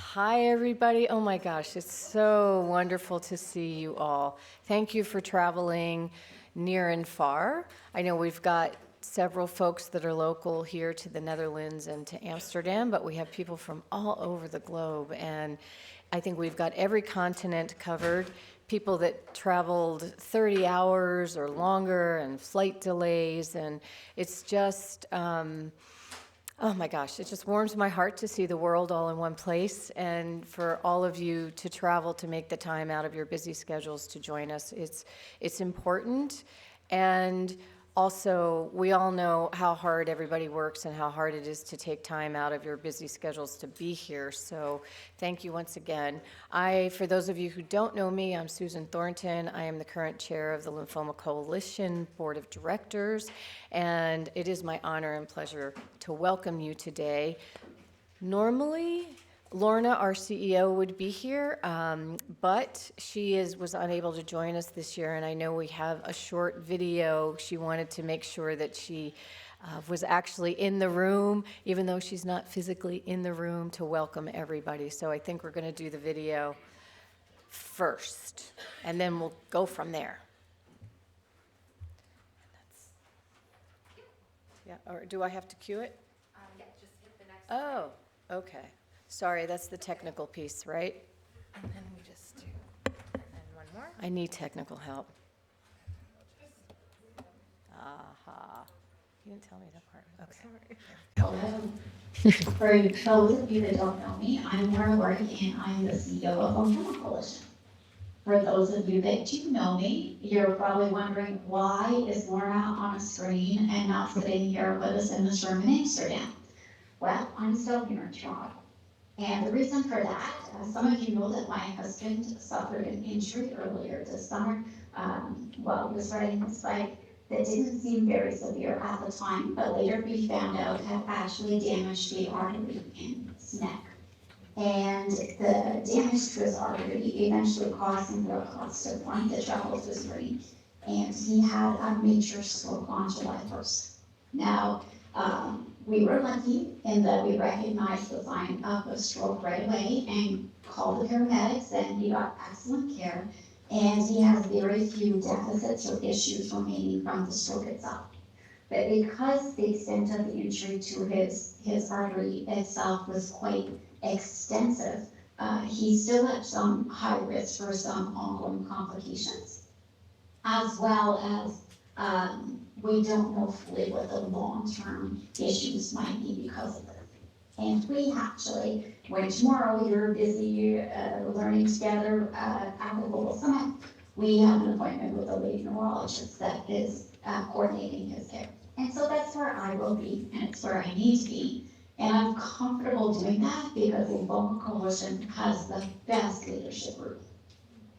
Hi, everybody. Oh my gosh, it's so wonderful to see you all. Thank you for traveling near and far. I know we've got several folks that are local here to the Netherlands and to Amsterdam, but we have people from all over the globe. And I think we've got every continent covered. People that traveled 30 hours or longer and flight delays. And it's just, oh my gosh, it just warms my heart to see the world all in one place and for all of you to travel to make the time out of your busy schedules to join us. It's important, and also we all know how hard everybody works and how hard it is to take time out of your busy schedules to be here. So thank you once again. For those of you who don't know me, I'm Susan Thornton. I am the current chair of the Lymphoma Coalition Board of Directors, and it is my honor and pleasure to welcome you today. Normally, Lorna, our CEO, would be here, but she was unable to join us this year, and I know we have a short video. She wanted to make sure that she was actually in the room, even though she's not physically in the room, to welcome everybody. So I think we're going to do the video first, and then we'll go from there. Yeah, or do I have to cue it? Yeah, just hit the next Oh, okay. Sorry, that's the technical piece, right? and then we just do, and then one more. I need technical help. Aha. You didn't tell me that part. Okay. Hello. For those of you that don't know me, I'm Laura Lord, and I'm the CEO of Lymphoma Coalition. For those of you that do know me, you're probably wondering, why is Laura on a screen and not sitting here with us in this room in Amsterdam? Well, I'm still here in Toronto. And the reason for that, some of you know that my husband suffered an injury earlier this summer while he was riding his bike that didn't seem very severe at the time, but later we found out had actually damaged the artery in his neck. And the damage to his artery eventually caused him the cluster point that travels his brain. And he had a major stroke on July 1st. Now, we were lucky in that we recognized the sign of a stroke right away and called the paramedics, and he got excellent care. And he has very few deficits or issues remaining from the stroke itself. But because the extent of the injury to his artery itself was quite extensive, he's still at some high risk for some ongoing complications, as well as we don't know fully what the long-term issues might be because of it. And we actually, when tomorrow you're busy learning together at the Global Summit, we have an appointment with a lead neurologist that is coordinating his care. And so that's where I will be, and it's where I need to be. And I'm comfortable doing that because the Lymphoma Coalition has the best leadership group.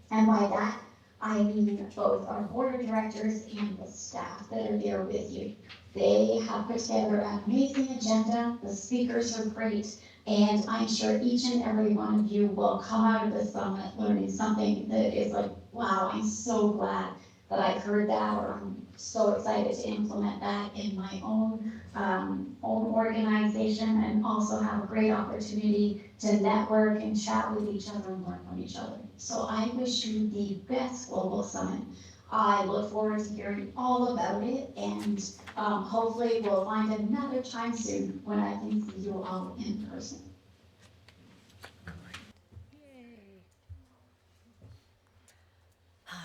And by that, I mean both our board of directors and the staff that are there with you. They have put together an amazing agenda. The speakers are great. And I'm sure each and every one of you will come out of the summit learning something that is like, wow, I'm so glad that I heard that, or I'm so excited to implement that in my own organization, and also have a great opportunity to network and chat with each other and learn from each other. So I wish you the best Global Summit. I look forward to hearing all about it, and hopefully we'll find another time soon when I can see you all in person.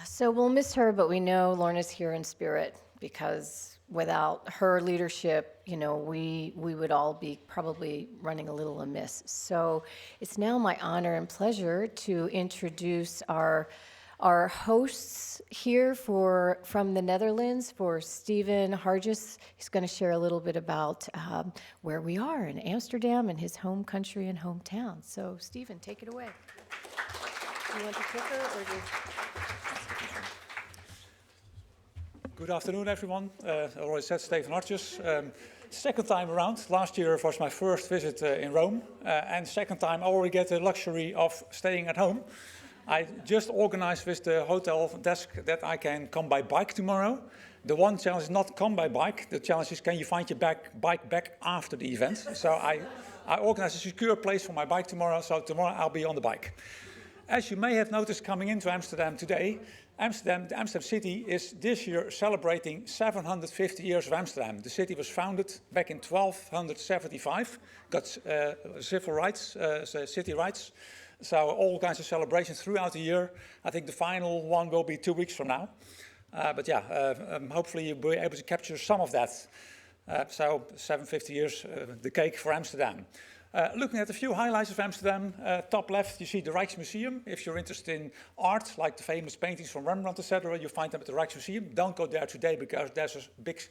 So we'll miss her, but we know Lorna's here in spirit, because without her leadership, you know, we would all be probably running a little amiss. So it's now my honor and pleasure to introduce our hosts here from the Netherlands. For Stephen Hartjes, he's going to share a little bit about where we are in Amsterdam and his home country and hometown. So Stephen, take it away. Do you want the clicker or do? Good afternoon, everyone. I already said Stephen Hartjes. Second time around. Last year was my first visit in Rome, and second time I already get the luxury of staying at home. I just organized with the hotel desk that I can come by bike tomorrow, The one challenge is not come by bike. The challenge is, can you find your bike back after the event? So I organized a secure place for my bike tomorrow, so tomorrow I'll be on the bike. As you may have noticed coming into Amsterdam today, the Amsterdam city is this year celebrating 750 years of Amsterdam. The city was founded back in 1275, got civil rights, city rights. So all kinds of celebrations throughout the year. I think the final one will be 2 weeks from now. But yeah, hopefully you'll be able to capture some of that. So 750 years, the cake for Amsterdam. Looking at a few highlights of Amsterdam, top left you see the Rijksmuseum. If you're interested in art, like the famous paintings from Rembrandt, etc., you find them at the Rijksmuseum. Don't go there today because there's a big,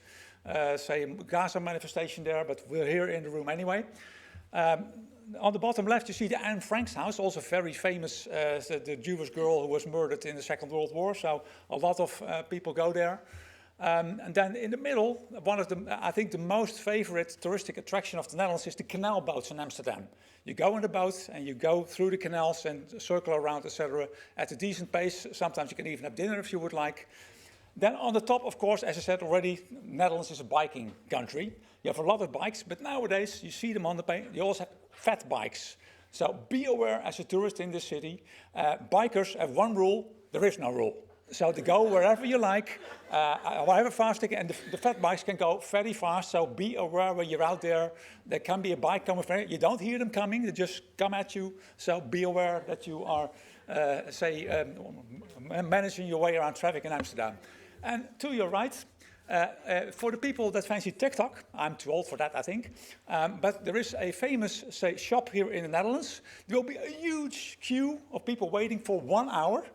say, Gaza manifestation there, but we're here in the room anyway. On the bottom left you see the Anne Frank's house, also very famous, the Jewish girl who was murdered in the Second World War, so a lot of people go there. And then in the middle, one of the, I think the most favorite touristic attraction of the Netherlands is the canal boats in Amsterdam. You go in the boat and you go through the canals and circle around, etc., at a decent pace. Sometimes you can even have dinner if you would like. Then on the top, of course, as I said already, Netherlands is a biking country. You have a lot of bikes, but nowadays you see them on the page. You also have fat bikes. So be aware as a tourist in this city. Bikers have one rule: there is no rule. So to go wherever you like, however fast they can, and the fat bikes can go very fast, so be aware when you're out there. There can be a bike coming, you don't hear them coming, they just come at you, so be aware that you are, managing your way around traffic in Amsterdam. And to your right, for the people that fancy TikTok, I'm too old for that, I think, but there is a famous, say, shop here in the Netherlands. There will be a huge queue of people waiting for 1 hour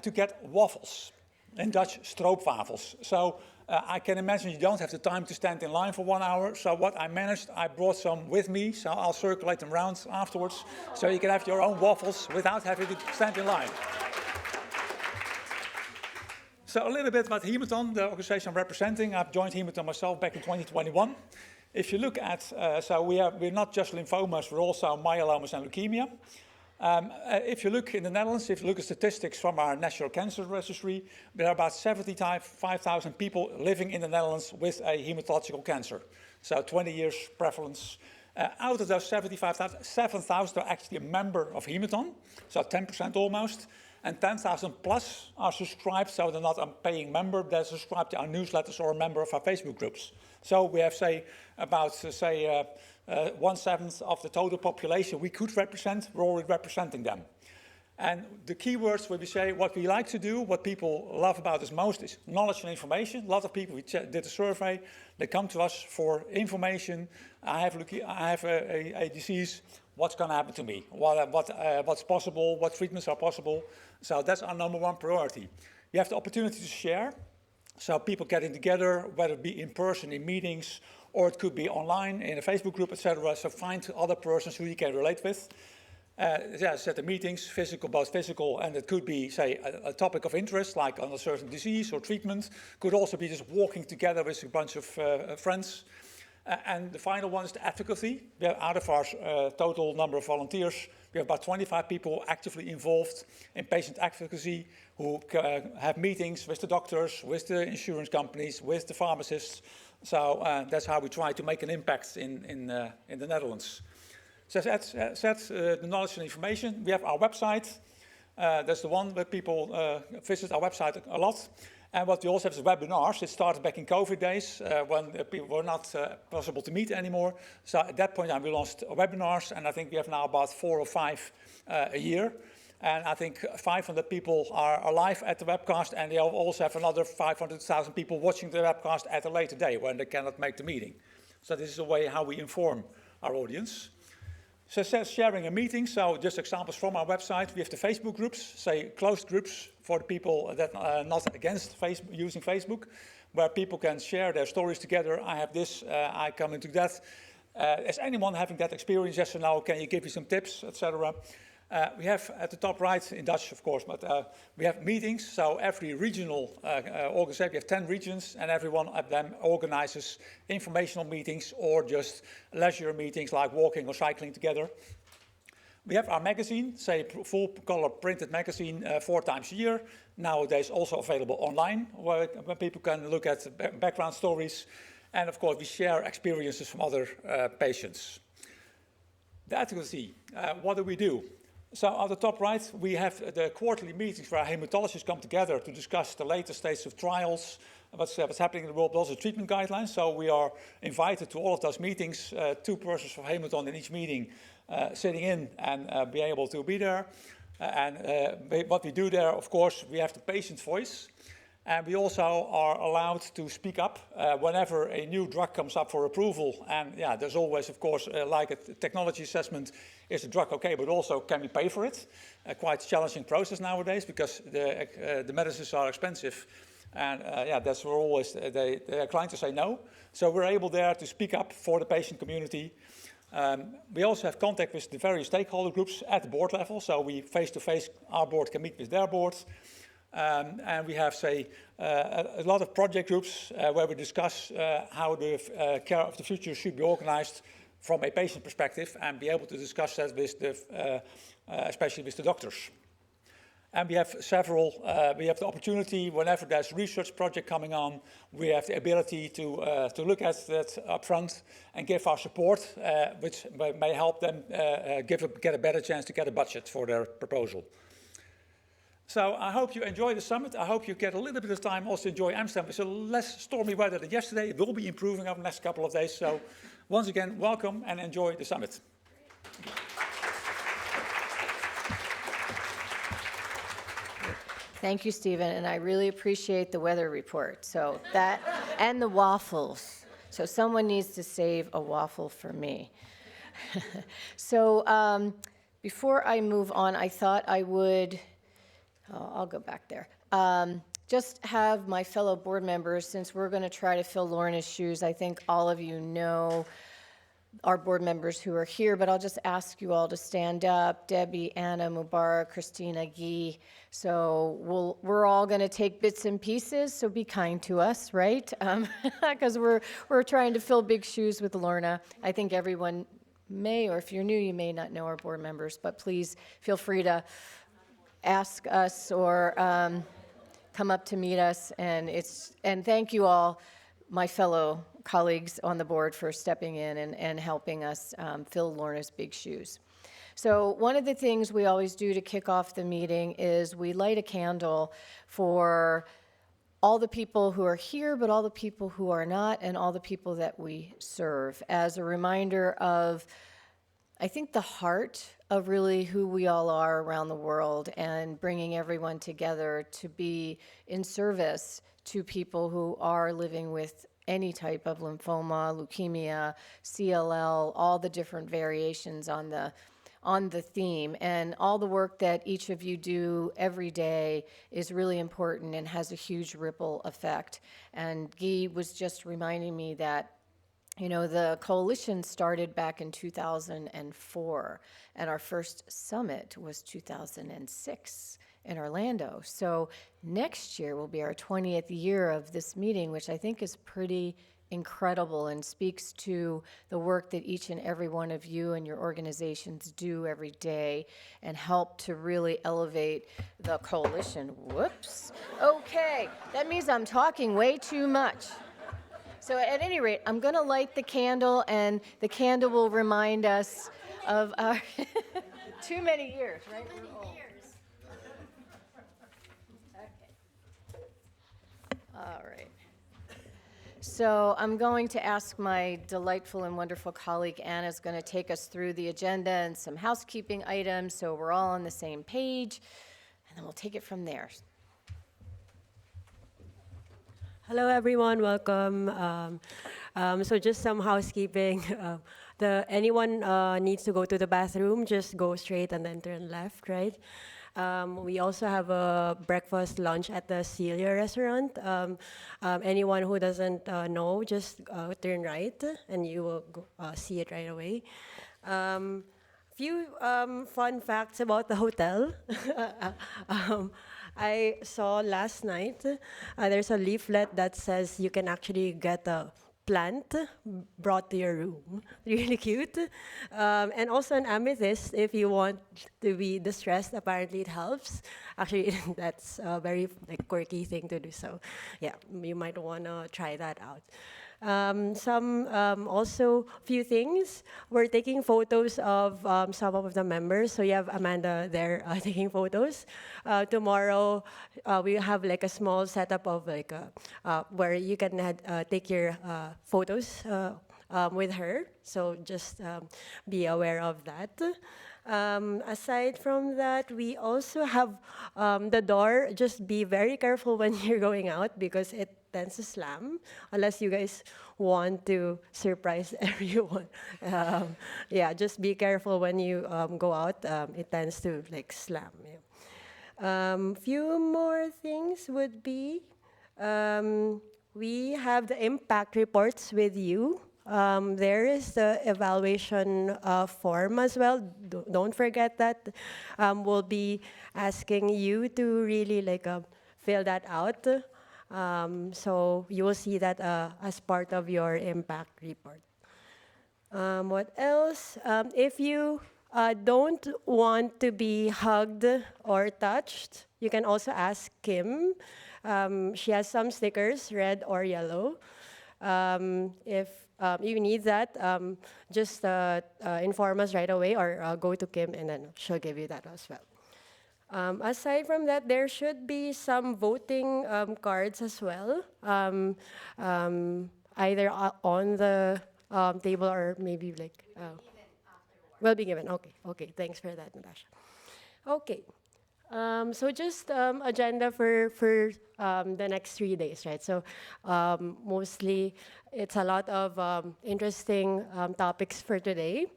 to get waffles, in Dutch stroopwafels. So I can imagine you don't have the time to stand in line for 1 hour. So what I managed, I brought some with me, so I'll circulate them around afterwards, so you can have your own waffles without having to stand in line. So a little bit about Hematon, the organization I'm representing. I've joined Hematon myself back in 2021. If you look at, so we're not just lymphomas, we're also myelomas and leukemia. If you look in the Netherlands, if you look at statistics from our National Cancer Registry, there are about 75,000 people living in the Netherlands with a hematological cancer. So 20 years prevalence. Out of those 75,000, 7,000 are actually a member of Hematon, so 10% almost. And 10,000 plus are subscribed, so they're not a paying member, they're subscribed to our newsletters or a member of our Facebook groups. So we have, say, about, 1/7 of the total population we could represent, we're already representing them. And the keywords where we say what we like to do, what people love about us most is knowledge and information. A lot of people, we did a survey, they come to us for information. I have a disease, what's going to happen to me? What's possible, what treatments are possible? So that's our #1 priority. You have the opportunity to share. So people getting together, whether it be in person in meetings, or it could be online in a Facebook group, etc. So find other persons who you can relate with. Set the meetings, both physical, and it could be, say, a topic of interest, like on a certain disease or treatment. Could also be just walking together with a bunch of friends. And the final one is the advocacy. We have, out of our total number of volunteers, we have about 25 people actively involved in patient advocacy who have meetings with the doctors, with the insurance companies, with the pharmacists. So that's how we try to make an impact in the Netherlands. So that's the knowledge and information. We have our website. That's the one where people visit our website a lot. And what we also have is webinars. It started back in COVID days when people were not possible to meet anymore. So at that point we launched webinars, and I think we have now about 4 or 5 a year. And I think 500 people are live at the webcast, and they also have another 500,000 people watching the webcast at a later day when they cannot make the meeting. So this is a way how we inform our audience. So it says sharing a meeting, so just examples from our website. We have the Facebook groups, say closed groups for the people that are not against using Facebook, where people can share their stories together. I have this, I come into that. Is anyone having that experience, yes or no? Can you give me some tips, etc.? We have at the top right, in Dutch of course, but we have meetings. So every regional organization, we have 10 regions, and every one of them organizes informational meetings or just leisure meetings like walking or cycling together. We have our magazine, say full color printed magazine 4 times a year. Nowadays also available online where people can look at background stories. And of course we share experiences from other patients. The advocacy, what do we do? So on the top right, we have the quarterly meetings where hematologists come together to discuss the latest states of trials, what's happening in the world, but also treatment guidelines. So we are invited to all of those meetings, 2 persons from Hematon in each meeting, sitting in and be able to be there. What we do there, of course, we have the patient's voice. And we also are allowed to speak up whenever a new drug comes up for approval. And yeah, there's always, of course, like a technology assessment, is the drug okay, but also can we pay for it? Quite a challenging process nowadays because the medicines are expensive. And yeah, that's where always they are inclined to say no. So we're able there to speak up for the patient community. We also have contact with the various stakeholder groups at the board level. So we face-to-face, our board can meet with their board. And we have, say, a lot of project groups where we discuss how the care of the future should be organized from a patient perspective and be able to discuss that with the, especially with the doctors. And we have several, we have the opportunity, whenever there's a research project coming on, we have the ability to look at that up front and give our support, which may help them get a better chance to get a budget for their proposal. So I hope you enjoy the summit. I hope you get a little bit of time also to enjoy Amsterdam. It's a less stormy weather than yesterday. It will be improving over the next couple of days. So once again, welcome and enjoy the summit. Thank you, Stephen, and I really appreciate the weather report. So that, and the waffles. So someone needs to save a waffle for me. So before I move on, I thought I would, I'll go back there. Just have my fellow board members, since we're going to try to fill Lorna's shoes. I think all of you know our board members who are here, but I'll just ask you all to stand up. Debbie, Anna, Mubarak, Christina, Guy. So we're all going to take bits and pieces, so be kind to us, right? Because we're trying to fill big shoes with Lorna. I think everyone may, or if you're new, you may not know our board members, but please feel free to ask us or come up to meet us. And thank you all, my fellow colleagues on the board, for stepping in and helping us fill Lorna's big shoes. So one of the things we always do to kick off the meeting is we light a candle for all the people who are here, but all the people who are not, and all the people that we serve, as a reminder of, I think, the heart of really who we all are around the world, and bringing everyone together to be in service to people who are living with any type of lymphoma, leukemia, CLL, all the different variations on the theme. And all the work that each of you do every day is really important and has a huge ripple effect. And Guy was just reminding me that, you know, the coalition started back in 2004, and our first summit was 2006 in Orlando. So next year will be our 20th year of this meeting, which I think is pretty incredible and speaks to the work that each and every one of you and your organizations do every day and help to really elevate the coalition. Whoops. Okay, that means I'm talking way too much. So at any rate, I'm going to light the candle, and the candle will remind us of our too many years, right? Okay. All right. So I'm going to ask my delightful and wonderful colleague, Anna's going to take us through the agenda and some housekeeping items so we're all on the same page, and then we'll take it from there. Hello, everyone. Welcome. So just some housekeeping. Anyone needs to go to the bathroom, just go straight and then turn left, right? We also have a breakfast lunch at the Celia restaurant. Anyone who doesn't know, just turn right and you will see it right away. Few fun facts about the hotel. I saw last night, there's a leaflet that says you can actually get a plant brought to your room. Really cute. And also an amethyst, if you want to be distressed, apparently it helps. Actually, that's a very quirky thing to do. So yeah, you might want to try that out. Also few things. We're taking photos of some of the members. So you have Amanda there taking photos. Tomorrow we have like a small setup of like where you can take your photos with her. So just be aware of that. Aside from that, we also have the door. Just be very careful when you're going out because it tends to slam, unless you guys want to surprise everyone. Yeah, just be careful when you go out. It tends to like slam. Yeah. Few more things would be, we have the impact reports with you. There is the evaluation form as well. Don't forget that. We'll be asking you to really like fill that out. So you will see that as part of your impact report. What else? If you don't want to be hugged or touched, you can also ask Kim. She has some stickers, red or yellow. If you need that, just inform us right away or go to Kim and then she'll give you that as well. Aside from that, there should be some voting cards as well, either on the table or maybe like. Will be given. Okay. Okay. Thanks for that, Natacha. Okay. So just agenda for the next 3 days, right? So mostly it's a lot of interesting topics for today.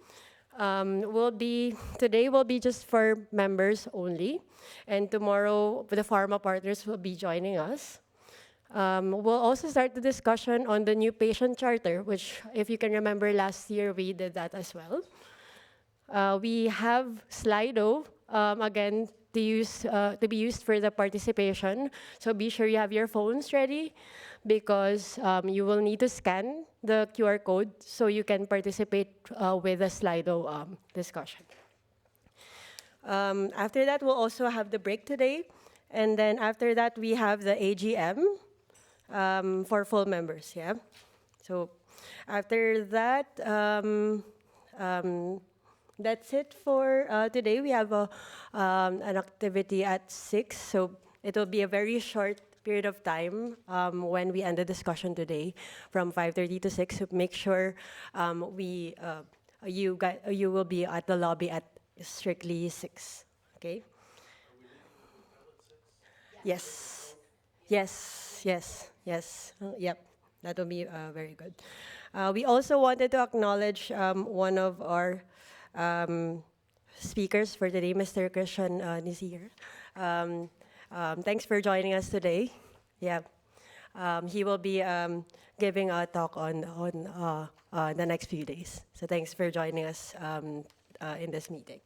Today will be just for members only, and tomorrow the pharma partners will be joining us. We'll also start the discussion on the new patient charter, which, if you can remember, last year we did that as well. We have Slido again to be used for the participation. So be sure you have your phones ready because you will need to scan the QR code so you can participate with the Slido discussion. After that, we'll also have the break today. And then after that, we have the AGM for full members, yeah? So after that, that's it for today. We have an activity at 6, so it will be a very short period of time when we end the discussion today from 5:30 to 6. So make sure you will be at the lobby at strictly 6, okay? Yes, yes, yes, yes. Yep, that will be very good. We also wanted to acknowledge one of our speakers for today, Mr. Christian Ntizimira. Thanks for joining us today. Yeah, he will be giving a talk on the next few days. So thanks for joining us in this meeting.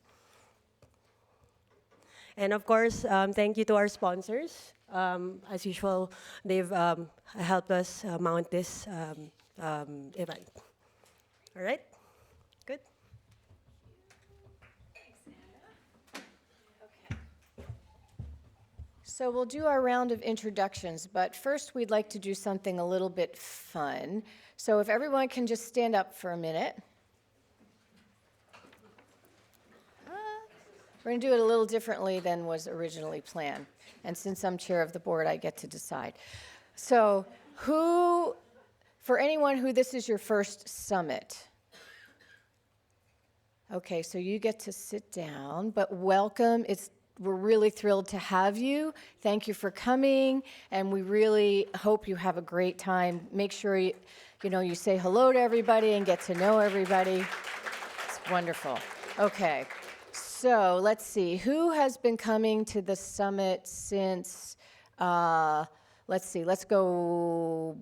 And of course, thank you to our sponsors. As usual, they've helped us mount this event. All right, good. So we'll do our round of introductions, but first we'd like to do something a little bit fun. So if everyone can just stand up for a minute. We're going to do it a little differently than was originally planned. And since I'm chair of the board, I get to decide. So for anyone who this is your first summit, okay, so you get to sit down, but welcome. We're really thrilled to have you. Thank you for coming, and we really hope you have a great time. Make sure you say hello to everybody and get to know everybody. It's wonderful. Okay, so let's see. Who has been coming to the summit since, let's go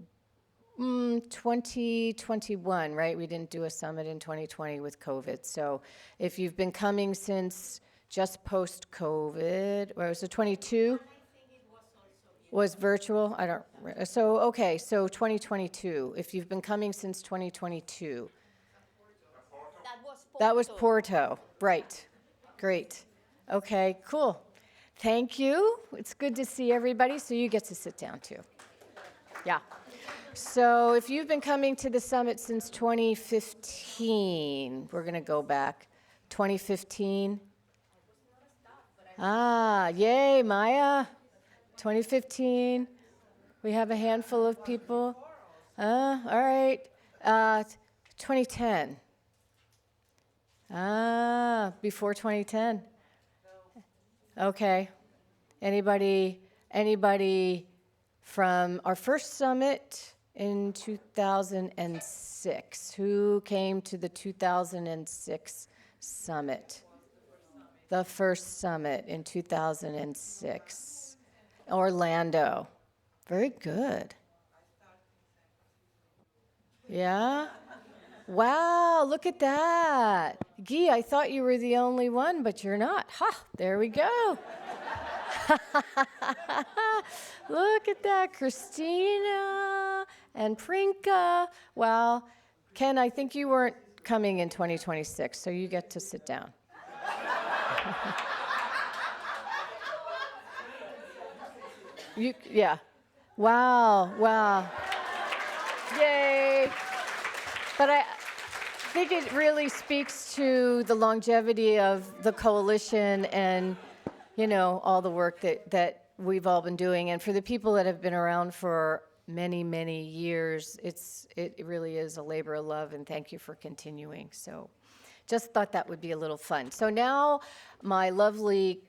2021, right? We didn't do a summit in 2020 with COVID. So if you've been coming since just post-COVID, or was it 22? I think it was also, Was virtual? I don't, so, okay, so 2022, if you've been coming since 2022. That was Porto, right. Great. Okay, cool. Thank you. It's good to see everybody, so you get to sit down too. Yeah. So if you've been coming to the summit since 2015, we're going to go back. 2015. Ah, yay, Maya. 2015. We have a handful of people. All right. 2010. Before 2010. Okay. Anybody from our first summit in 2006? Who came to the 2006 summit? The first summit in 2006. Orlando. Very good. Yeah? Wow, look at that. Guy, I thought you were the only one, but you're not. Ha, there we go. Look at that, Christina and Prinka. Well, Ken, I think you weren't coming in 2026, so you get to sit down. Yeah. Wow. Yay. But I think it really speaks to the longevity of the coalition and, you know, all the work that we've all been doing. And for the people that have been around for many, many years, it really is a labor of love, and thank you for continuing. So just thought that would be a little fun. So now my lovely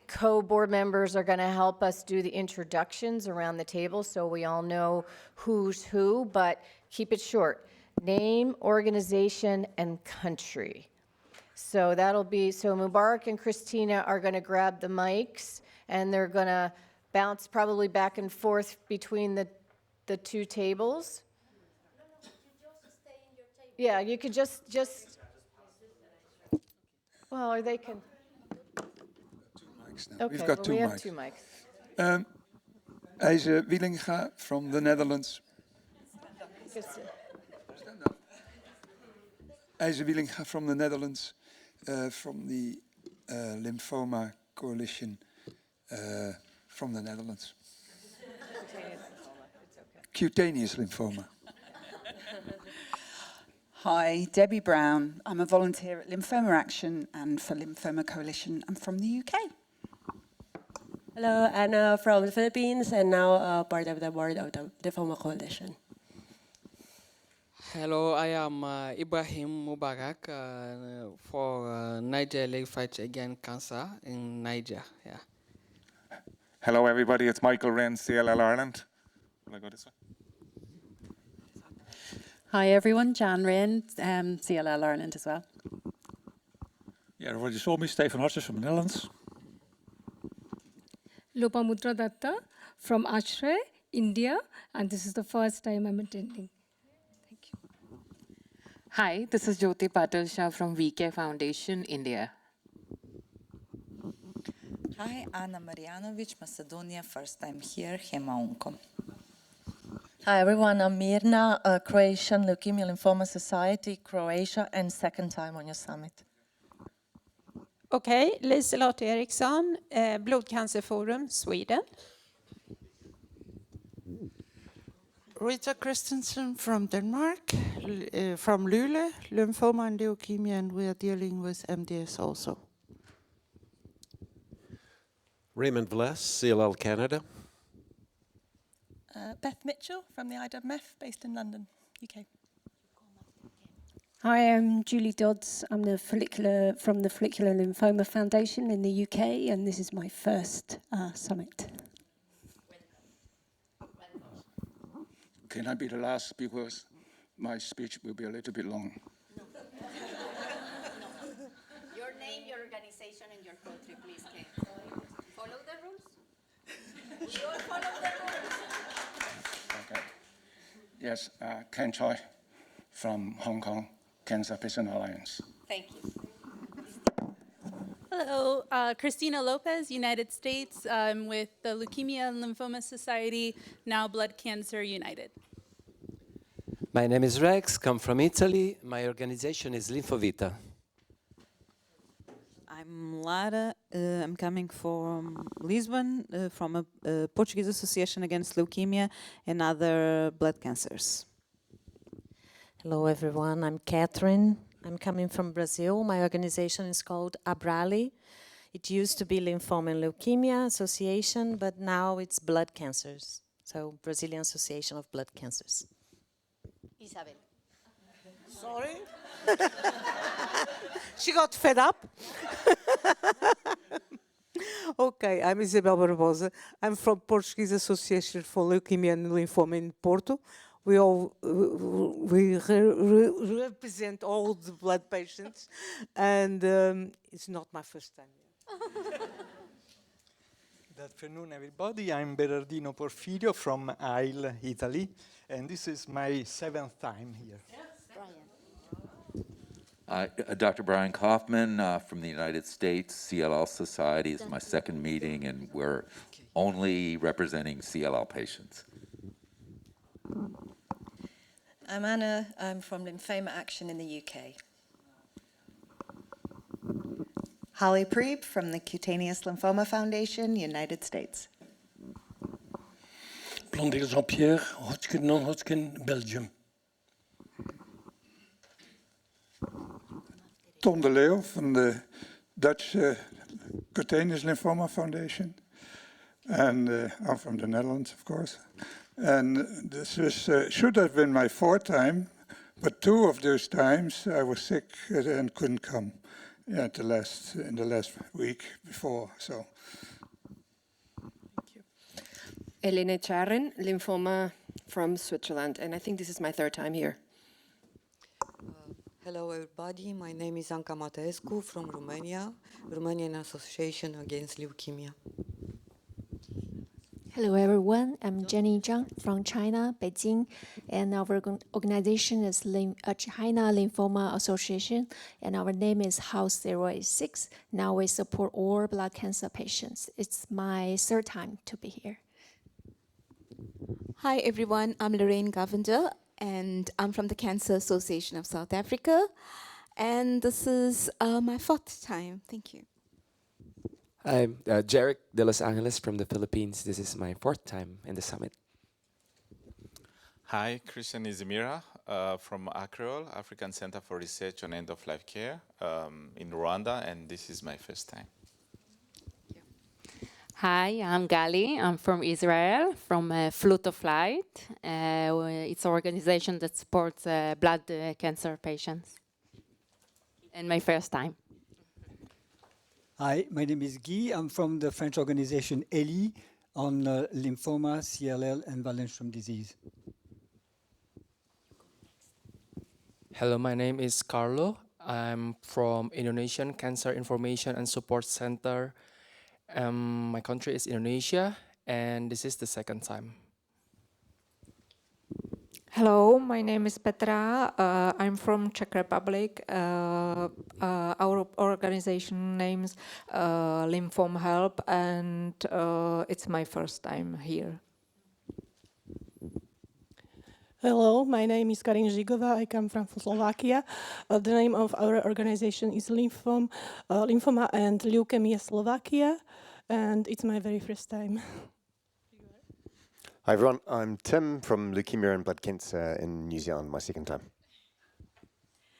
co-board members are going to help us do the introductions around the table so we all know who's who, but keep it short. Name, organization, and country. So that'll be, so Mubarak and Christina are going to grab the mics, and they're going to bounce probably back and forth between the two tables. Yeah, you could just, well, or they can. Now. Okay, We've got well, we two have mics. 2 mics. Ijse Wielinga from the Netherlands. Ijse Wielinga from the Netherlands, from the Lymphoma Coalition from the Netherlands. Cutaneous lymphoma. Hi, Debbie Brown. I'm a volunteer at Lymphoma Action and for Lymphoma Coalition. I'm from the UK. Hello, Anna from the Philippines, and now part of the board of the Lymphoma Coalition. Hello, I am Ibrahim Mubarak for Niger League Fight Against Cancer in Niger. Yeah. Hello, everybody. It's Michael Wren, CLL Ireland. Will I go this way? Hi, everyone. Jan Wren, CLL Ireland as well. Yeah, everybody saw me, Stefan Hartjes from the Netherlands. Lopamudra Datta from ACREOL, India, and this is the first time I'm attending. Thank you. Hi, this is Jyoti Patil Shah from VK Foundation, India. Hi, Anna Marjanovic, Macedonia, first time here, Hematon. Hi everyone, I'm Mirna, Croatian Leukemia Lymphoma Society, Croatia, and second time on your summit. Okay, Liselott Eriksson, Blodcancerforum, Sweden. Rita Christensen from Denmark, from Lyle, Lymphoma and Leukemia, and we are dealing with MDS also. Raymond Vless, CLL Canada. Beth Mitchell from the IWMF, based in London, UK. Hi, I'm Julie Dodds. I'm from the Follicular Lymphoma Foundation in the UK, and this is my first summit. Can I be the last because my speech will be a little bit long? Your name, your organization, and your country, please, Ken. Follow the rules. You all follow the rules. Okay. Yes, Ken Choi from Hong Kong, Cancer Patient Alliance. Thank you. Hello, Christina Lopez, United States. I'm with the Leukemia and Lymphoma Society, now Blood Cancer United. My name is Rex, come from Italy. My organization is Lymphovita. I'm Lara. I'm coming from Lisbon, from a Portuguese Association Against Leukemia and Other Blood Cancers. Hello, everyone. I'm Kathryn. I'm coming from Brazil. My organization is called ACREOL. It used to be Lymphoma and Leukemia Association, but now it's Blood Cancers. So, Brazilian Association of Blood Cancers. Isabel. Sorry? She got fed up. Okay, I'm Isabel Barbosa. I'm from Portuguese Association for Leukemia and Lymphoma in Porto. We represent all the blood patients, and it's not my first time. Good afternoon, everybody. I'm Berardino Porfirio from Ail, Italy, and this is my 7th time here. Dr. Brian Kaufman from the United States. CLL Society is my second meeting, and we're only representing CLL patients. I'm Anna. I'm from Lymphoma Action in the UK. Holly Preeb from the Cutaneous Lymphoma Foundation, United States. Blondel Jean-Pierre, Hodgkin, non-Hodgkin, Belgium. Tom de Leeuw from the Dutch Cutaneous Lymphoma Foundation. And I'm from the Netherlands, of course. And this should have been my 4th time, but 2 of those times I was sick and couldn't come in the last week before. So. Elena Charren, lymphoma from Switzerland, and I think this is my 3rd time here. Hello everybody, my name is Anca Mateescu from Romania, Romanian Association Against Leukemia. Hello everyone, I'm Jenny Zhang from China, Beijing, and our organization is China Lymphoma Association, and our name is House 086. Now we support all blood cancer patients. It's my 3rd time to be here. Hi everyone, I'm Lorraine Govender, and I'm from the Cancer Association of South Africa, and this is my 4th time. Thank you. I'm Jarek de Los Angeles from the Philippines. This is my 4th time in the summit. Hi, Christian Ntizimira from ACREOL, African Center for Research on End-of-Life Care in Rwanda, and this is my 1st time. Hi, I'm Gali. I'm from Israel, from Flute of Light. It's an organization that supports blood cancer patients. And my 1st time. Hi, my name is Guy. I'm from the French organization ELI on lymphoma, CLL, and Waldenström disease. Hello, my name is Carlo. I'm from Indonesian Cancer Information and Support Center. My country is Indonesia, and this is the 2nd time. Hello, my name is Petra. I'm from Czech Republic. Our organization name's Lymphoma Help, and it's my 1st time here. Hello, my name is Karin Žigova. I come from Slovakia. The name of our organization is Lymphoma and Leukemia Slovakia, and it's my very 1st time. Hi everyone, I'm Tim from Leukemia and Blood Cancer in New Zealand, my 2nd time.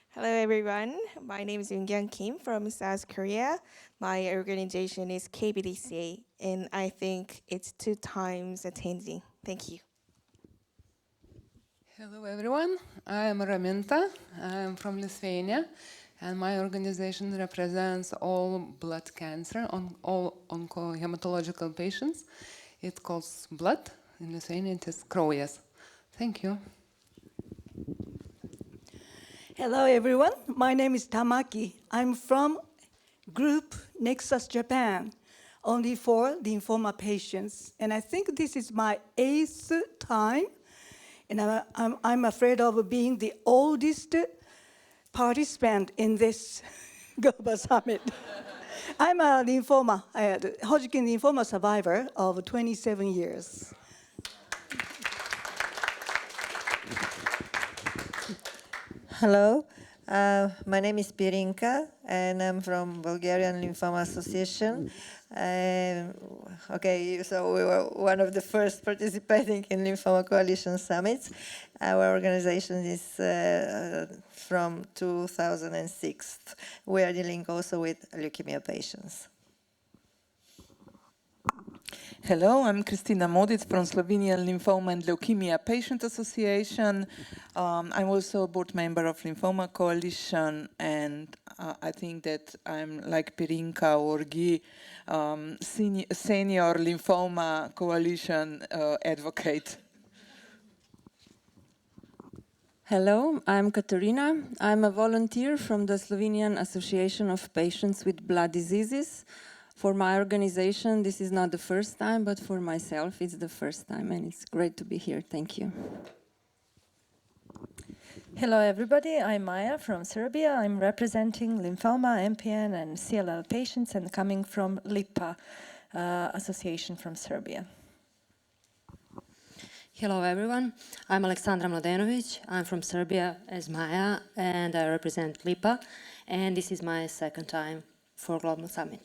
Hello everyone, my name is Yoongyang Kim from South Korea. My organization is KBDCA, and I think it's 2 times attending. Thank you. Hello everyone, I am Raminta. I'm from Lithuania, and my organization represents all blood cancer, all oncohematological patients. It calls blood. In Lithuania, it is kraujas. Thank you. Hello, everyone. My name is Tamaki. I'm from group Nexus Japan, only for lymphoma patients. And I think this is my 8th time. And I'm afraid of being the oldest participant in this Global Summit. I'm a lymphoma, Hodgkin lymphoma survivor of 27 years. Hello, my name is Pirinka, and I'm from Bulgarian Lymphoma Association. Okay, so we were one of the first participating in Lymphoma Coalition Summits. Our organization is from 2006. We are dealing also with leukemia patients. Hello, I'm Kristina Modic from Slovenian Lymphoma and Leukemia Patient Association. I'm also a board member of Lymphoma Coalition, and I think that I'm like Pirinka or Guy, senior Lymphoma Coalition advocate. Hello, I'm Katarina. I'm a volunteer from the Slovenian Association of Patients with Blood Diseases. For my organization, this is not the first time, but for myself, it's the first time, and it's great to be here. Thank you. Hello, everybody. I'm Maya from Serbia. I'm representing lymphoma, MPN, and CLL patients, and coming from LIPA Association from Serbia. Hello, everyone. I'm Aleksandra Mladenovic. I'm from Serbia as Maya, and I represent LIPA. And this is my second time for Global Summit.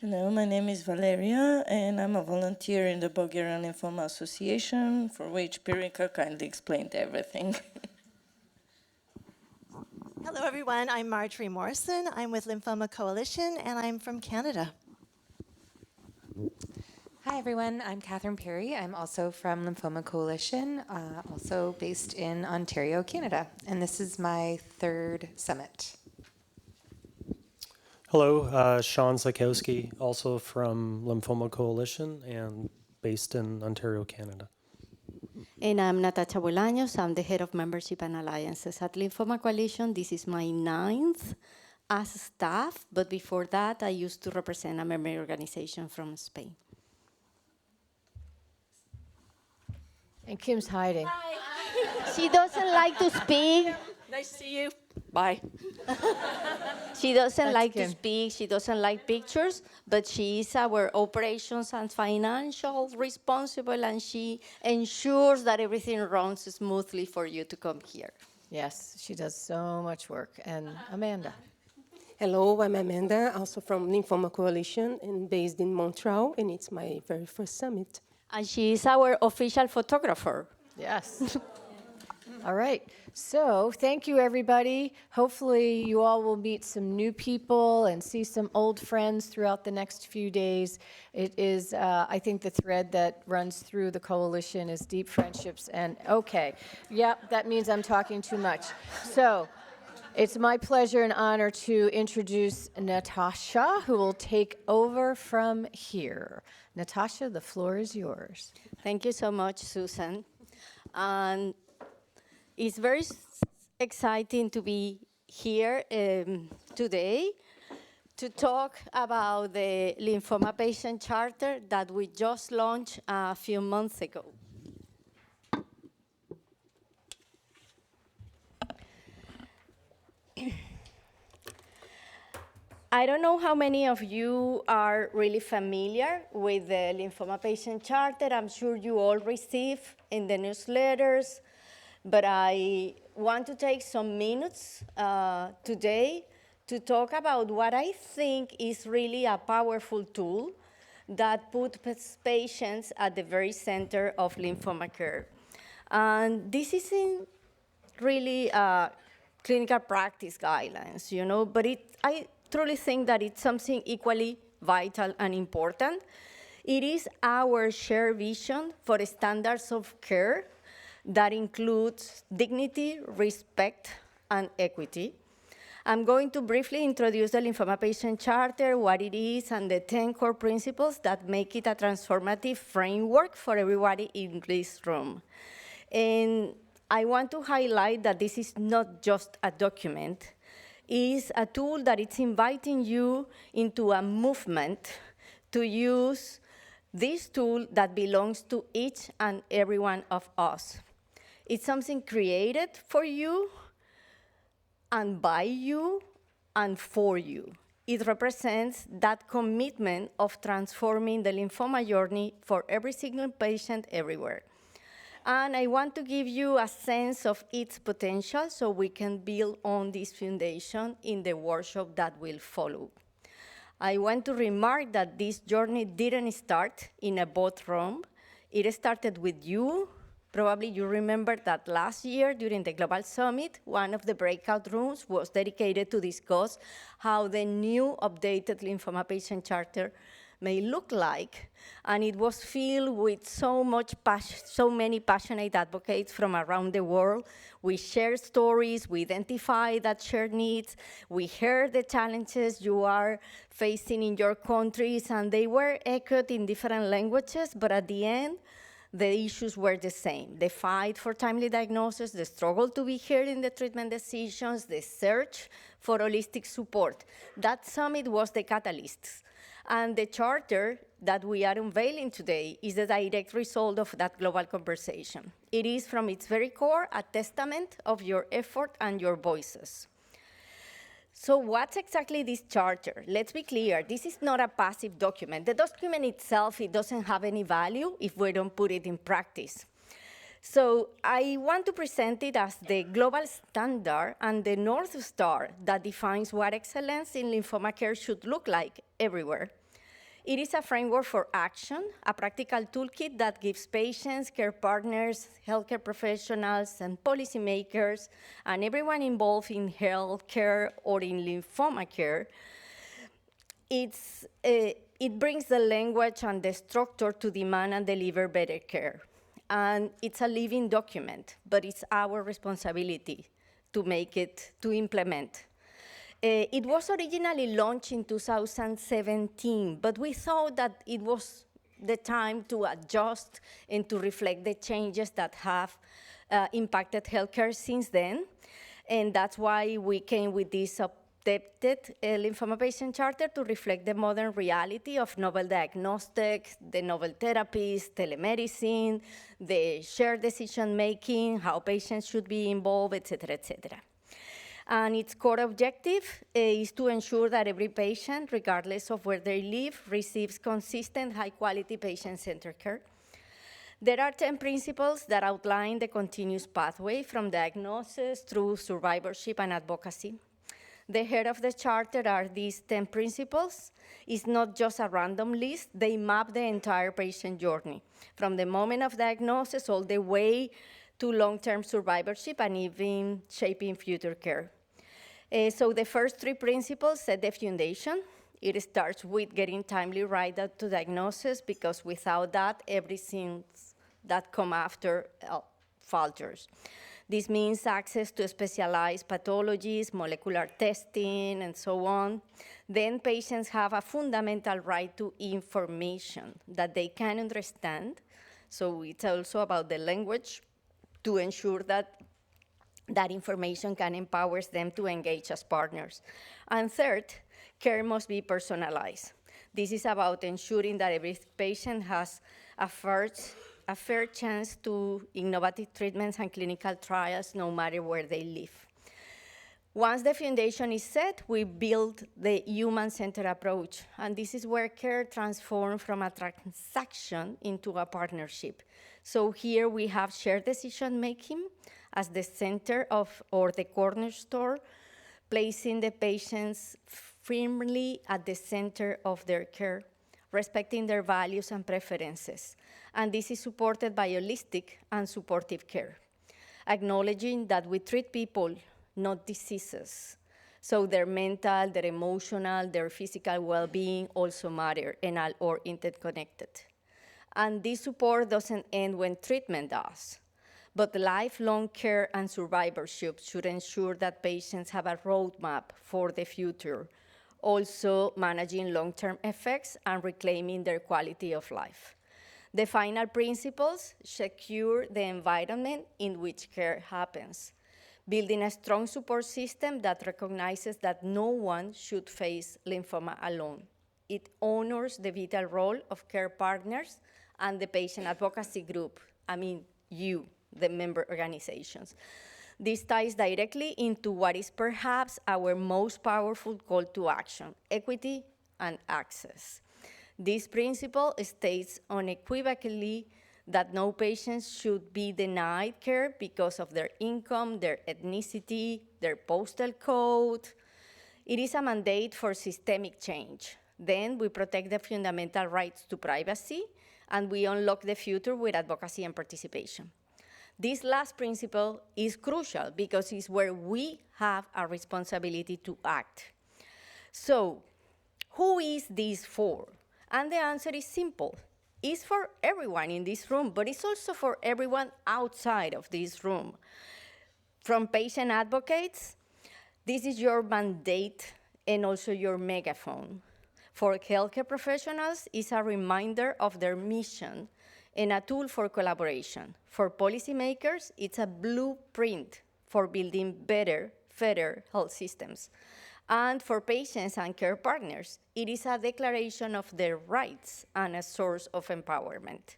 Hello, my name is Valeria, and I'm a volunteer in the Bulgarian Lymphoma Association, for which Pirinka kindly explained everything. Hello, everyone. I'm Marjorie Morrison. I'm with Lymphoma Coalition, and I'm from Canada. Hi, everyone. I'm Kathryn Perry. I'm also from Lymphoma Coalition, also based in Ontario, Canada. And this is my third summit. Hello, Sean Zakowski, also from Lymphoma Coalition and based in Ontario, Canada. And I'm Natacha Bolaños. I'm the head of membership and alliances at Lymphoma Coalition. This is my 9th as staff, but before that, I used to represent a member organization from Spain. And Kim's hiding. Hi. She doesn't like to speak. Nice to see you. Bye. She doesn't like Kim. to speak, she doesn't like pictures, but she is our operations and financial responsible, and she ensures that everything runs smoothly for you to come here. Yes, she does so much work. And Amanda. Hello, I'm Amanda, also from Lymphoma Coalition and based in Montreal, and it's my very first summit. And she is our official photographer. Yes. All right. So thank you, everybody. Hopefully you all will meet some new people and see some old friends throughout the next few days. It is, I think, the thread that runs through the coalition is deep friendships. And okay, yep, that means I'm talking too much. So it's my pleasure and honor to introduce Natacha, who will take over from here. Natacha, the floor is yours. Thank you so much, Susan. And it's very exciting to be here today to talk about the Lymphoma Patient Charter that we just launched a few months ago. I don't know how many of you are really familiar with the Lymphoma Patient Charter. I'm sure you all receive in the newsletters, but I want to take some minutes today to talk about what I think is really a powerful tool that puts patients at the very center of lymphoma care. And this isn't really clinical practice guidelines, you know, but I truly think that it's something equally vital and important. It is our shared vision for standards of care that includes dignity, respect, and equity. I'm going to briefly introduce the Lymphoma Patient Charter, what it is, and the 10 core principles that make it a transformative framework for everybody in this room. And I want to highlight that this is not just a document. It is a tool that is inviting you into a movement to use this tool that belongs to each and every one of us. It's something created for you and by you and for you. It represents that commitment of transforming the lymphoma journey for every single patient everywhere. And I want to give you a sense of its potential so we can build on this foundation in the workshop that will follow. I want to remark that this journey didn't start in a boardroom. It started with you. Probably you remember that last year during the Global Summit, one of the breakout rooms was dedicated to discuss how the new updated lymphoma patient charter may look like. And it was filled with so many passionate advocates from around the world. We shared stories, we identified that shared needs, we heard the challenges you are facing in your countries, and they were echoed in different languages, but at the end, the issues were the same. The fight for timely diagnosis, the struggle to be heard in the treatment decisions, the search for holistic support. That summit was the catalyst. And the charter that we are unveiling today is the direct result of that global conversation. It is from its very core a testament of your effort and your voices. So what's exactly this charter? Let's be clear, this is not a passive document. The document itself, it doesn't have any value if we don't put it in practice. So I want to present it as the global standard and the North Star that defines what excellence in lymphoma care should look like everywhere. It is a framework for action, a practical toolkit that gives patients, care partners, healthcare professionals, and policymakers, and everyone involved in healthcare or in lymphoma care. It brings the language and the structure to demand and deliver better care. And it's a living document, but it's our responsibility to make it, to implement. It was originally launched in 2017, but we thought that it was the time to adjust and to reflect the changes that have impacted healthcare since then. And that's why we came with this updated lymphoma patient charter to reflect the modern reality of novel diagnostics, the novel therapies, telemedicine, the shared decision-making, how patients should be involved, et cetera, et cetera. And its core objective is to ensure that every patient, regardless of where they live, receives consistent, high-quality patient-centered care. There are 10 principles that outline the continuous pathway from diagnosis through survivorship and advocacy. The head of the charter are these 10 principles. It's not just a random list. They map the entire patient journey, from the moment of diagnosis all the way to long-term survivorship and even shaping future care. So the first 3 principles set the foundation. It starts with getting timely right to diagnosis, because without that, everything that comes after falters. This means access to specialized pathologies, molecular testing, and so on. Then patients have a fundamental right to information that they can understand. So it's also about the language to ensure that that information can empower them to engage as partners. And third, care must be personalized. This is about ensuring that every patient has a fair chance to innovative treatments and clinical trials, no matter where they live. Once the foundation is set, we build the human-centered approach. And this is where care transforms from a transaction into a partnership. So here we have shared decision-making as the center of, or the cornerstone, placing the patients firmly at the center of their care, respecting their values and preferences. And this is supported by holistic and supportive care, acknowledging that we treat people, not diseases. So their mental, their emotional, their physical well-being also matter and are all interconnected. And this support doesn't end when treatment does. But lifelong care and survivorship should ensure that patients have a roadmap for the future, also managing long-term effects and reclaiming their quality of life. The final principles secure the environment in which care happens, building a strong support system that recognizes that no one should face lymphoma alone. It honors the vital role of care partners and the patient advocacy group, you, the member organizations. This ties directly into what is perhaps our most powerful call to action, equity and access. This principle states unequivocally that no patient should be denied care because of their income, their ethnicity, their postal code. It is a mandate for systemic change. Then we protect the fundamental rights to privacy, and we unlock the future with advocacy and participation. This last principle is crucial because it's where we have a responsibility to act. So, who is this for? And the answer is simple. It's for everyone in this room, but it's also for everyone outside of this room. From patient advocates, this is your mandate and also your megaphone. For healthcare professionals, it's a reminder of their mission and a tool for collaboration. For policymakers, it's a blueprint for building better, fairer health systems. And for patients and care partners, it is a declaration of their rights and a source of empowerment.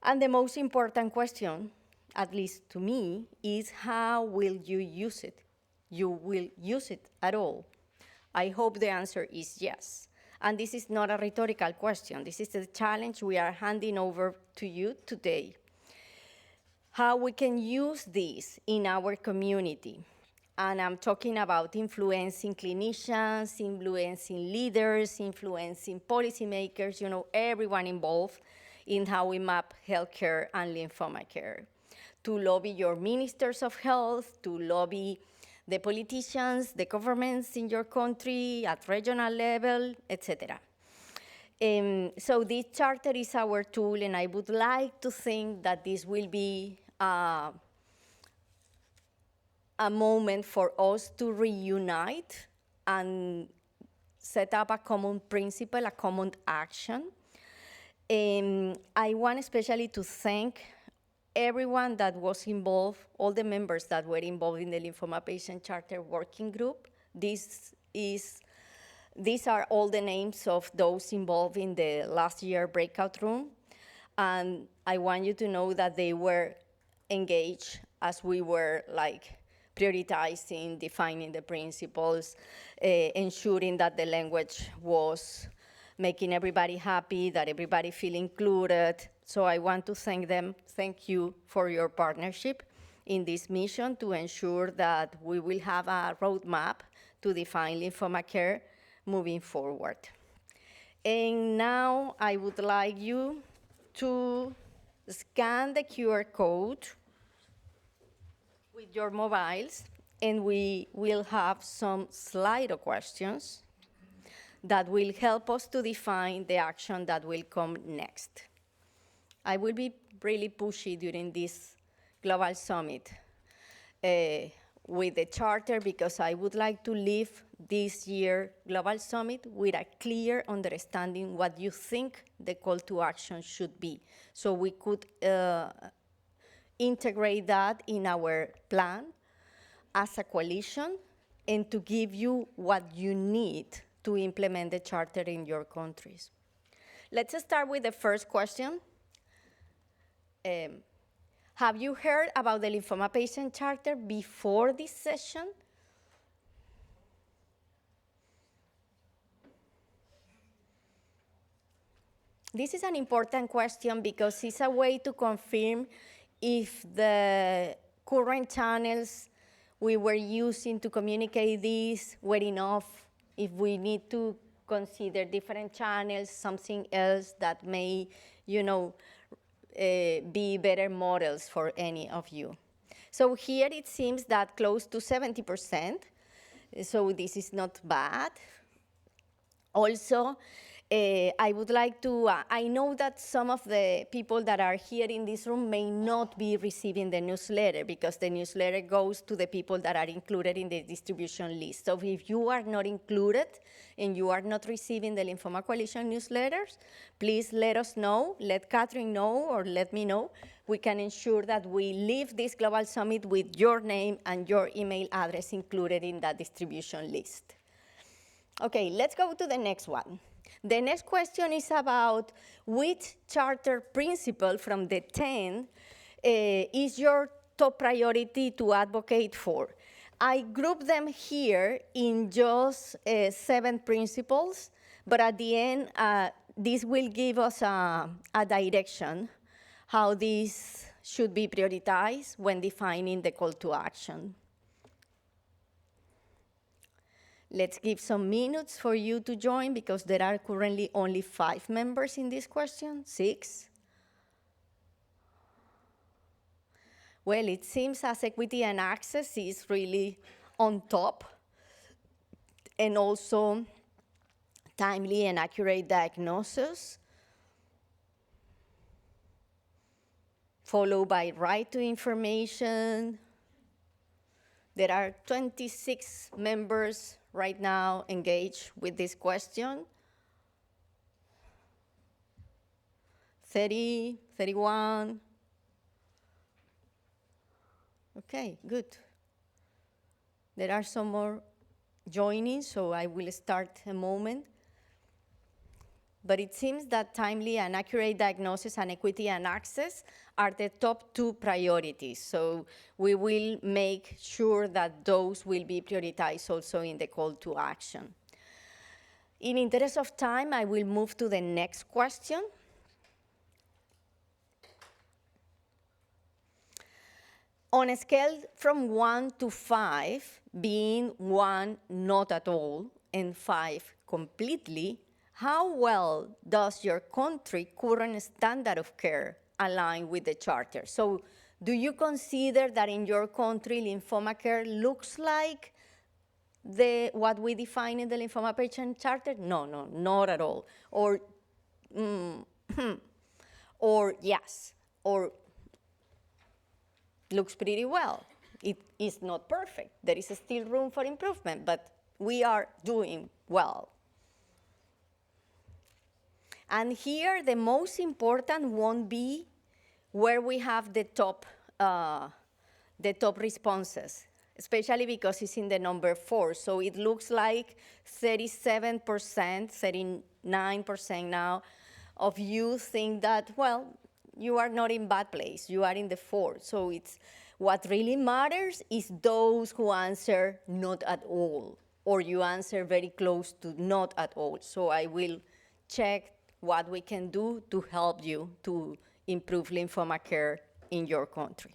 And the most important question, at least to me, is how will you use it? You will use it at all. I hope the answer is yes. And this is not a rhetorical question. This is the challenge we are handing over to you today. How we can use this in our community. And I'm talking about influencing clinicians, influencing leaders, influencing policymakers, everyone involved in how we map healthcare and lymphoma care. To lobby your ministers of health, to lobby the politicians, the governments in your country, at regional level, etc. So this charter is our tool, and I would like to think that this will be a moment for us to reunite and set up a common principle, a common action. I want especially to thank everyone that was involved, all the members that were involved in the Lymphoma Patient Charter Working Group. These are all the names of those involved in the last year breakout room. And I want you to know that they were engaged as we were prioritizing, defining the principles, ensuring that the language was making everybody happy, that everybody feel included. So I want to thank them. Thank you for your partnership in this mission to ensure that we will have a roadmap to define lymphoma care moving forward. And now I would like you to scan the QR code with your mobiles, and we will have some Slido questions that will help us to define the action that will come next. I will be really pushy during this Global Summit with the charter because I would like to leave this year Global Summit with a clear understanding what you think the call to action should be. So we could integrate that in our plan as a coalition and to give you what you need to implement the charter in your countries. Let's start with the first question. Have you heard about the Lymphoma Patient Charter before this session? This is an important question because it's a way to confirm if the current channels we were using to communicate this were enough, if we need to consider different channels, something else that may, be better models for any of you. So here it seems that close to 70%, so this is not bad. Also, I would like to, I know that some of the people that are here in this room may not be receiving the newsletter because the newsletter goes to the people that are included in the distribution list. So if you are not included and you are not receiving the Lymphoma Coalition newsletters, please let us know, let Kathryn know, or let me know. We can ensure that we leave this Global Summit with your name and your email address included in that distribution list. Okay, let's go to the next one. The next question is about which charter principle from the 10 is your top priority to advocate for. I group them here in just 7 principles, but at the end, this will give us a direction how these should be prioritized when defining the call to action. Let's give some minutes for you to join because there are currently only 5 members in this question, 6. Well, it seems as equity and access is really on top, and also timely and accurate diagnosis, followed by right to information. There are 26 members right now engaged with this question. 30, 31. Okay, good. There are some more joining, so I will start a moment. But it seems that timely and accurate diagnosis and equity and access are the top 2 priorities. So we will make sure that those will be prioritized also in the call to action. In interest of time, I will move to the next question. On a scale from 1 to 5, being 1 not at all and 5 completely, how well does your country's current standard of care align with the charter? So do you consider that in your country lymphoma care looks like what we define in the lymphoma patient charter? No, not at all. Or, or yes, or looks pretty well. It is not perfect. There is still room for improvement, but we are doing well. And here, the most important won't be where we have the top responses, especially because it's in the number 4. So it looks like 37%, 39% now of you think that, well, you are not in bad place. You are in the 4. So it's what really matters is those who answer not at all, or you answer very close to not at all. So I will check what we can do to help you to improve lymphoma care in your country.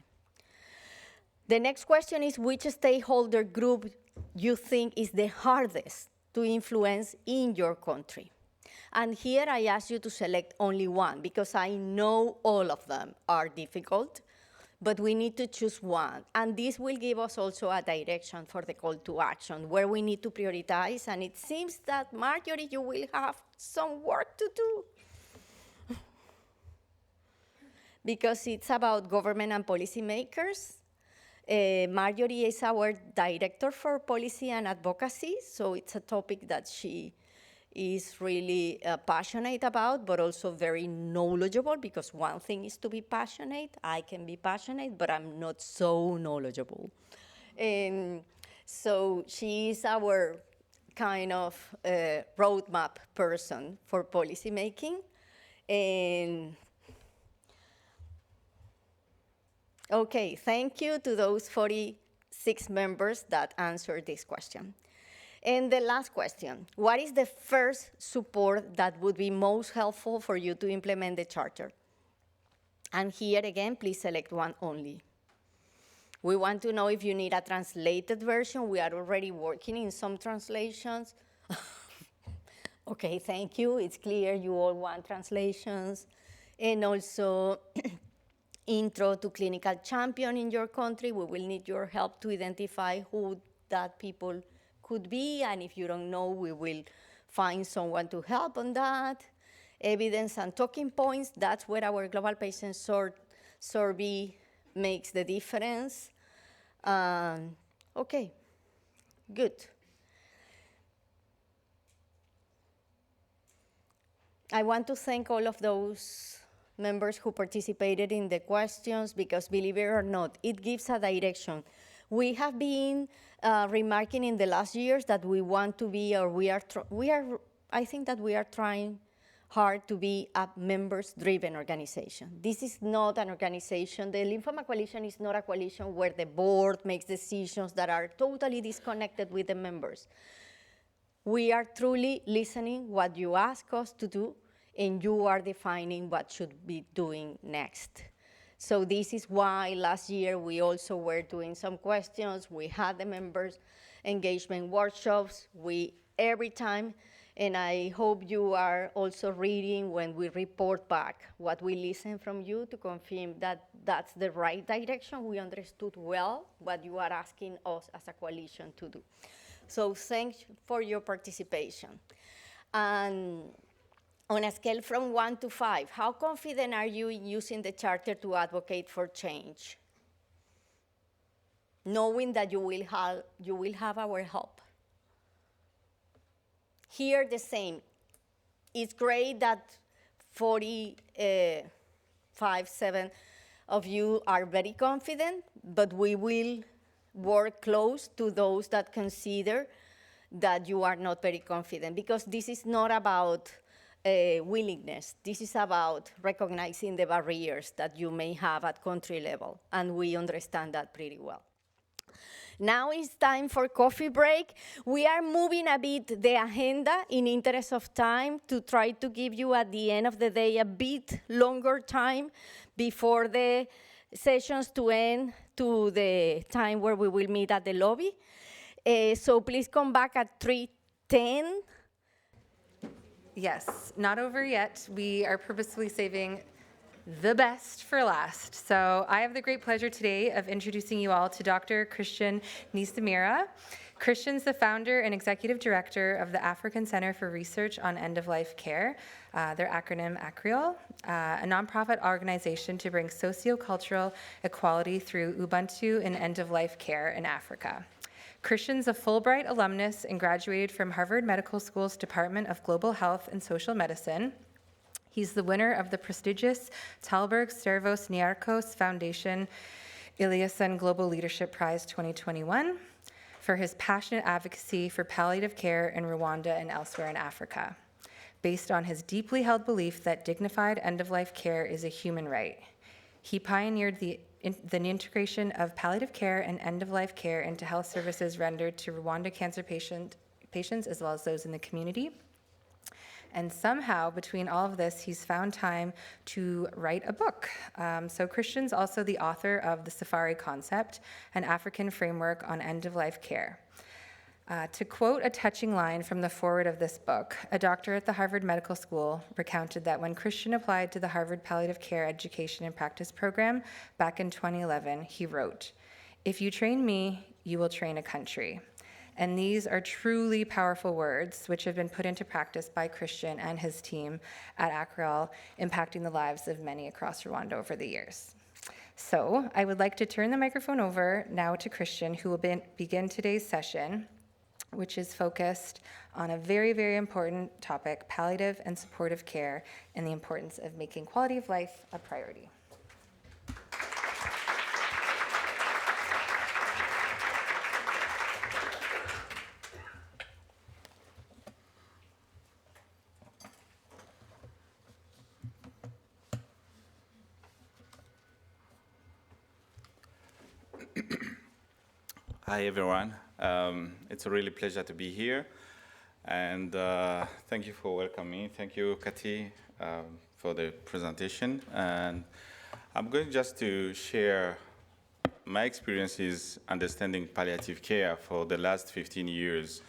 The next question is which stakeholder group you think is the hardest to influence in your country? And here I ask you to select only one because I know all of them are difficult, but we need to choose one. And this will give us also a direction for the call to action where we need to prioritize. And it seems that, Marjorie, you will have some work to do because it's about government and policymakers. Marjorie is our director for policy and advocacy, so it's a topic that she is really passionate about, but also very knowledgeable, because one thing is to be passionate. I can be passionate, but I'm not so knowledgeable. So she is our kind of roadmap person for policymaking. Okay, thank you to those 46 members that answered this question. And the last question, what is the first support that would be most helpful for you to implement the charter? And here again, please select one only. We want to know if you need a translated version. We are already working in some translations. Okay, thank you. It's clear you all want translations. And also, intro to clinical champion in your country. We will need your help to identify who that people could be, and if you don't know, we will find someone to help on that. Evidence and talking points, that's where our global patient survey makes the difference. Okay, good. I want to thank all of those members who participated in the questions, because believe it or not, it gives a direction. We have been remarking in the last years that we want to be, or I think that we are trying hard to be a members-driven organization. This is not an organization. The Lymphoma Coalition is not a coalition where the board makes decisions that are totally disconnected with the members. We are truly listening what you ask us to do, and you are defining what should be doing next. So this is why last year we also were doing some questions. We had the members engagement workshops. Every time, and I hope you are also reading when we report back what we listen from you to confirm that that's the right direction. We understood well what you are asking us as a coalition to do. So thanks for your participation. And on a scale from 1 to 5, how confident are you in using the charter to advocate for change? Knowing that you will have our help. Here, the same. It's great that 7 of you are very confident, but we will work close to those that consider that you are not very confident, because this is not about willingness. This is about recognizing the barriers that you may have at country level, and we understand that pretty well. Now it's time for coffee break. We are moving a bit the agenda in interest of time to try to give you at the end of the day a bit longer time before the sessions to end to the time where we will meet at the lobby. So please come back at 3:10. Yes, not over yet. We are purposefully saving the best for last. So I have the great pleasure today of introducing you all to Dr. Ntizimira. Christian's the founder and executive director of the African Center for Research on End-of-Life Care, their acronym ACREOL, a nonprofit organization to bring sociocultural equality through Ubuntu in end-of-life care in Africa. Christian's a Fulbright alumnus and graduated from Harvard Medical School's Department of Global Health and Social Medicine. He's the winner of the prestigious Talberg Stervos Niarchos Foundation Eliasson Global Leadership Prize 2021 for his passionate advocacy for palliative care in Rwanda and elsewhere in Africa, based on his deeply held belief that dignified end-of-life care is a human right. He pioneered the integration of palliative care and end-of-life care into health services rendered to Rwanda cancer patients as well as those in the community. And somehow, between all of this, he's found time to write a book. So Christian's also the author of The Safari Concept, an African framework on end-of-life care. To quote a touching line from the foreword of this book, a doctor at the Harvard Medical School recounted that when Christian applied to the Harvard Palliative Care Education and Practice Program back in 2011, he wrote, "If you train me, you will train a country." And these are truly powerful words which have been put into practice by Christian and his team at ACREOL, impacting the lives of many across Rwanda over the years. So I would like to turn the microphone over now to Christian, who will begin today's session, which is focused on a very, very important topic, palliative and supportive care, and the importance of making quality of life a priority. Hi, everyone. It's a really pleasure to be here. And thank you for welcoming me. Thank you, Kathy, for the presentation. And I'm going just to share my experiences understanding palliative care for the last 15 years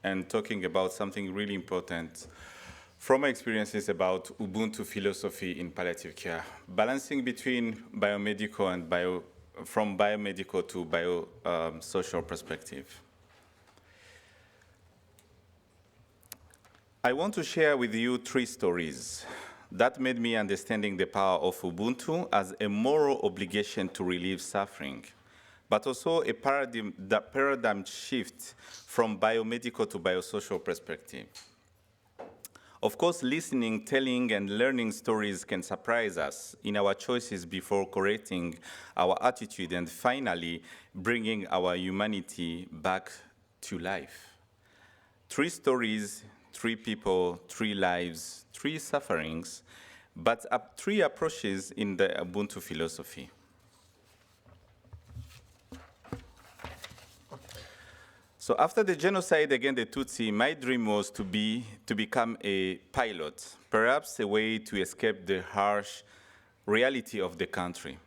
and talking about something really important from my experiences about Ubuntu philosophy in palliative care, balancing between biomedical and from biomedical to biosocial perspective. I want to share with you 3 stories that made me understanding the power of Ubuntu as a moral obligation to relieve suffering, but also a paradigm shift from biomedical to biosocial perspective. Of course, listening, telling, and learning stories can surprise us in our choices before correcting our attitude and finally bringing our humanity back to life. 3 stories 3 people, 3 lives, 3 sufferings, but 3 approaches in the Ubuntu philosophy. So after the genocide against the Tutsi, my dream was to become a pilot, perhaps a way to escape the harsh reality of the country.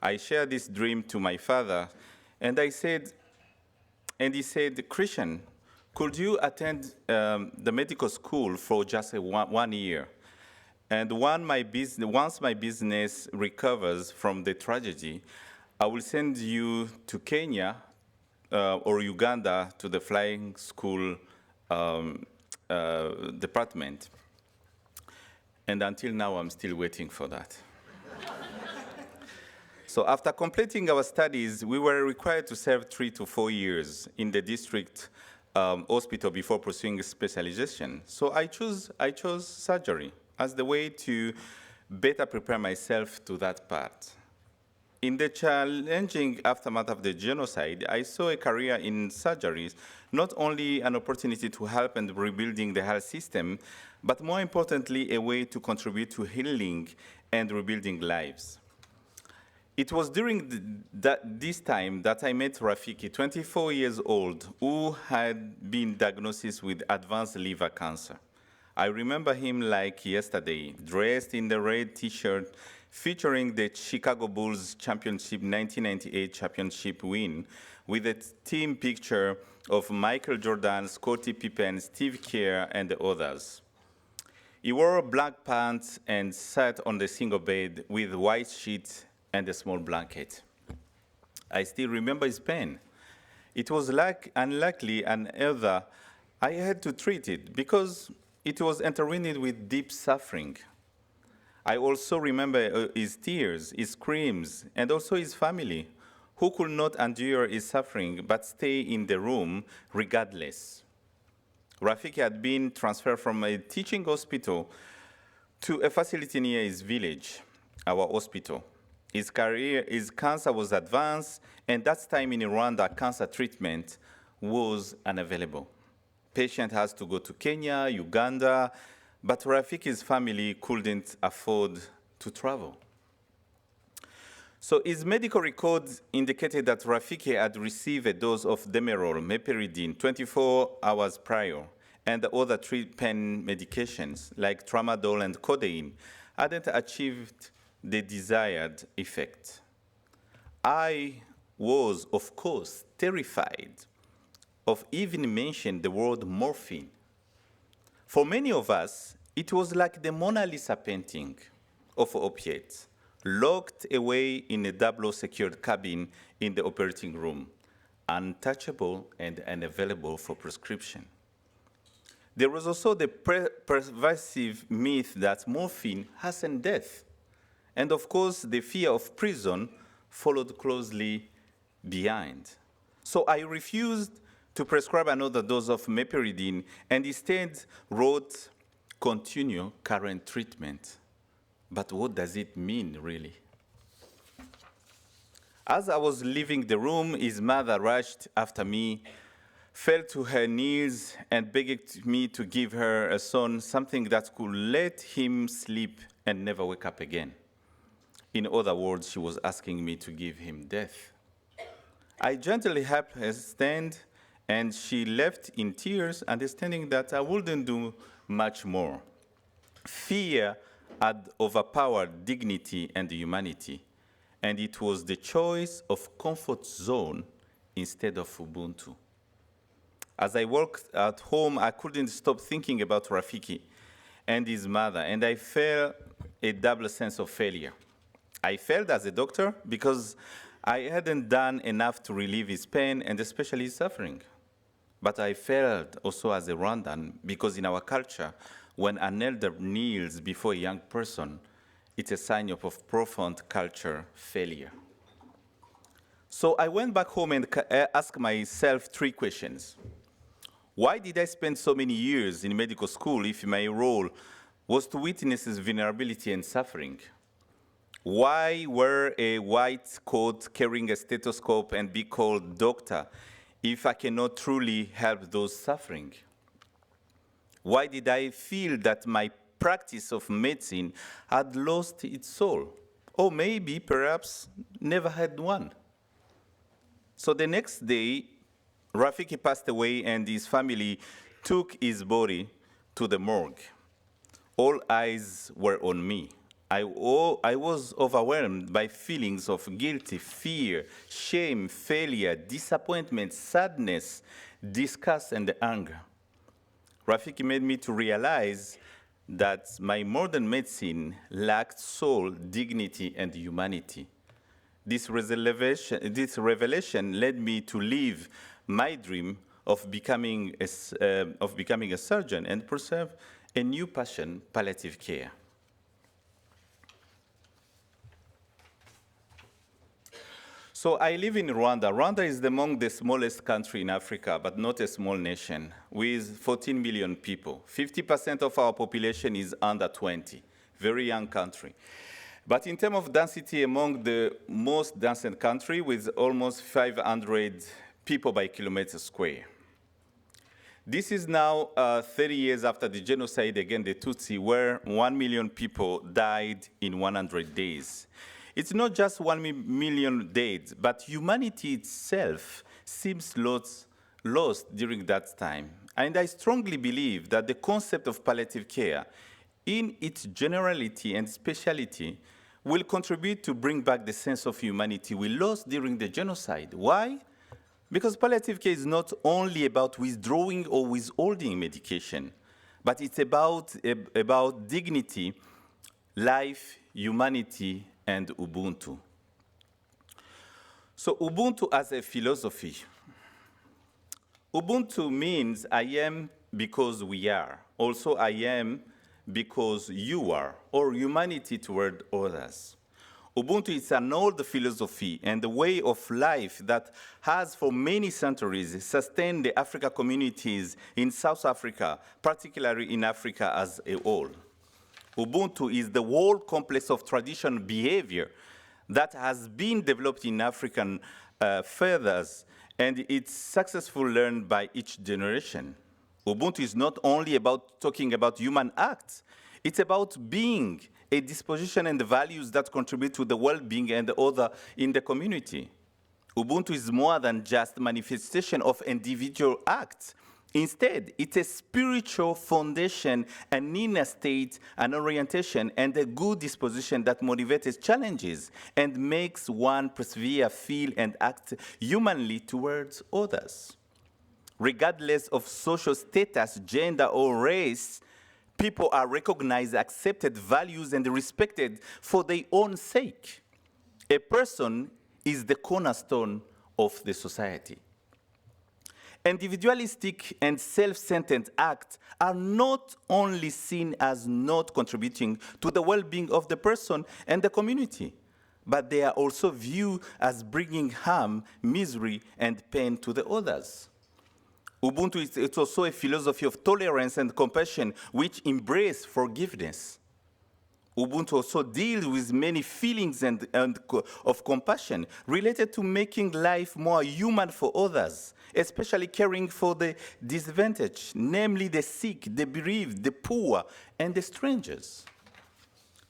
I shared this dream to my father, and he said, Christian, could you attend the medical school for just 1 year? And once my business recovers from the tragedy, I will send you to Kenya or Uganda to the flying school department. And until now, I'm still waiting for that. So after completing our studies, we were required to serve 3 to 4 years in the district hospital before pursuing a specialization. So I chose surgery as the way to better prepare myself to that part. In the challenging aftermath of the genocide, I saw a career in surgeries, not only an opportunity to help in rebuilding the health system, but more importantly, a way to contribute to healing and rebuilding lives. It was during this time that I met Rafiki, 24 years old, who had been diagnosed with advanced liver cancer. I remember him like yesterday, dressed in the red T-shirt featuring the Chicago Bulls championship 1998 championship win, with a team picture of Michael Jordan, Scottie Pippen, Steve Kerr, and the others. He wore black pants and sat on the single bed with white sheets and a small blanket. I still remember his pain. It was unlikely and either I had to treat it because it was intertwined with deep suffering. I also remember his tears, his screams, and also his family, who could not endure his suffering but stay in the room regardless. Rafiki had been transferred from a teaching hospital to a facility near his village, our hospital. His cancer was advanced, and that time in Rwanda, cancer treatment was unavailable. Patient has to go to Kenya, Uganda, but Rafiki's family couldn't afford to travel. So his medical records indicated that Rafiki had received a dose of Demerol, meperidine, 24 hours prior, and other pain medications like tramadol and codeine hadn't achieved the desired effect. I was, of course, terrified of even mentioning the word morphine. For many of us, it was like the Mona Lisa painting of opiates, locked away in a double secured cabin in the operating room, untouchable and unavailable for prescription. There was also the pervasive myth that morphine hastened death. And of course, the fear of prison followed closely behind. So I refused to prescribe another dose of meperidine and instead wrote, continue current treatment. But what does it mean, really? As I was leaving the room, his mother rushed after me, fell to her knees, and begged me to give her a son, something that could let him sleep and never wake up again. In other words, she was asking me to give him death. I gently helped her stand, and she left in tears, understanding that I wouldn't do much more. Fear had overpowered dignity and humanity, and it was the choice of comfort zone instead of Ubuntu. As I worked at home, I couldn't stop thinking about Rafiki and his mother, and I felt a double sense of failure. I failed as a doctor because I hadn't done enough to relieve his pain and especially his suffering. But I failed also as a Rwandan because in our culture, when an elder kneels before a young person, it's a sign of profound culture failure. So I went back home and asked myself 3 questions. Why did I spend so many years in medical school if my role was to witness his vulnerability and suffering? Why wear a white coat carrying a stethoscope and be called doctor if I cannot truly help those suffering? Why did I feel that my practice of medicine had lost its soul? Or maybe, perhaps, never had one. So the next day, Rafiki passed away and his family took his body to the morgue. All eyes were on me. I was overwhelmed by feelings of guilt, fear, shame, failure, disappointment, sadness, disgust, and anger. Rafiki made me to realize that my modern medicine lacked soul, dignity, and humanity. This revelation led me to live my dream of becoming a surgeon and pursue a new passion, palliative care. So I live in Rwanda. Rwanda is among the smallest country in Africa, but not a small nation, with 14 million people. 50% of our population is under 20, very young country. But in terms of density, among the most dense country, with almost 500 people by kilometer square. This is now 30 years after the genocide against the Tutsi, where 1 million people died in 100 days. It's not just 1 million dead, but humanity itself seems lost during that time. And I strongly believe that the concept of palliative care, in its generality and speciality, will contribute to bring back the sense of humanity we lost during the genocide. Why? Because palliative care is not only about withdrawing or withholding medication, but it's about dignity, life, humanity, and Ubuntu. So Ubuntu as a philosophy. Ubuntu means I am because we are. Also I am because you are, or humanity toward others. Ubuntu is an old philosophy and a way of life that has for many centuries sustained the African communities in South Africa, particularly in Africa as a whole. Ubuntu is the whole complex of traditional behavior that has been developed in African fathers, and it's successfully learned by each generation. Ubuntu is not only about talking about human acts, it's about being a disposition and the values that contribute to the well-being and the other in the community. Ubuntu is more than just manifestation of individual acts. Instead, it's a spiritual foundation, an inner state, an orientation, and a good disposition that motivates challenges and makes one persevere, feel, and act humanly towards others. Regardless of social status, gender, or race, people are recognized, accepted, valued, and respected for their own sake. A person is the cornerstone of the society. Individualistic and self-centered acts are not only seen as not contributing to the well-being of the person and the community, but they are also viewed as bringing harm, misery, and pain to the others. Ubuntu is also a philosophy of tolerance and compassion, which embrace forgiveness. Ubuntu also deals with many feelings of compassion related to making life more human for others, especially caring for the disadvantaged, namely the sick, the bereaved, the poor, and the strangers.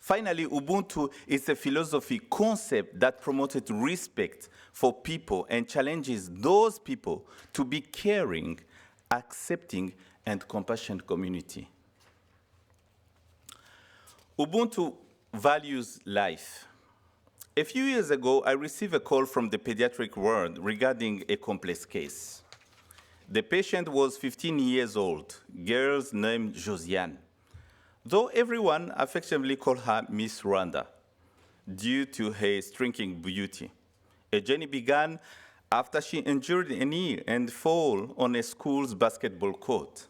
Finally, Ubuntu is a philosophy concept that promoted respect for people and challenges those people to be caring, accepting, and compassionate community. Ubuntu values life. A few years ago, I received a call from the pediatric ward regarding a complex case. The patient was 15 years old, girl named Josiane, though everyone affectionately called her Miss Rwanda due to her striking beauty. A journey began after she injured a knee and fell on a school's basketball court.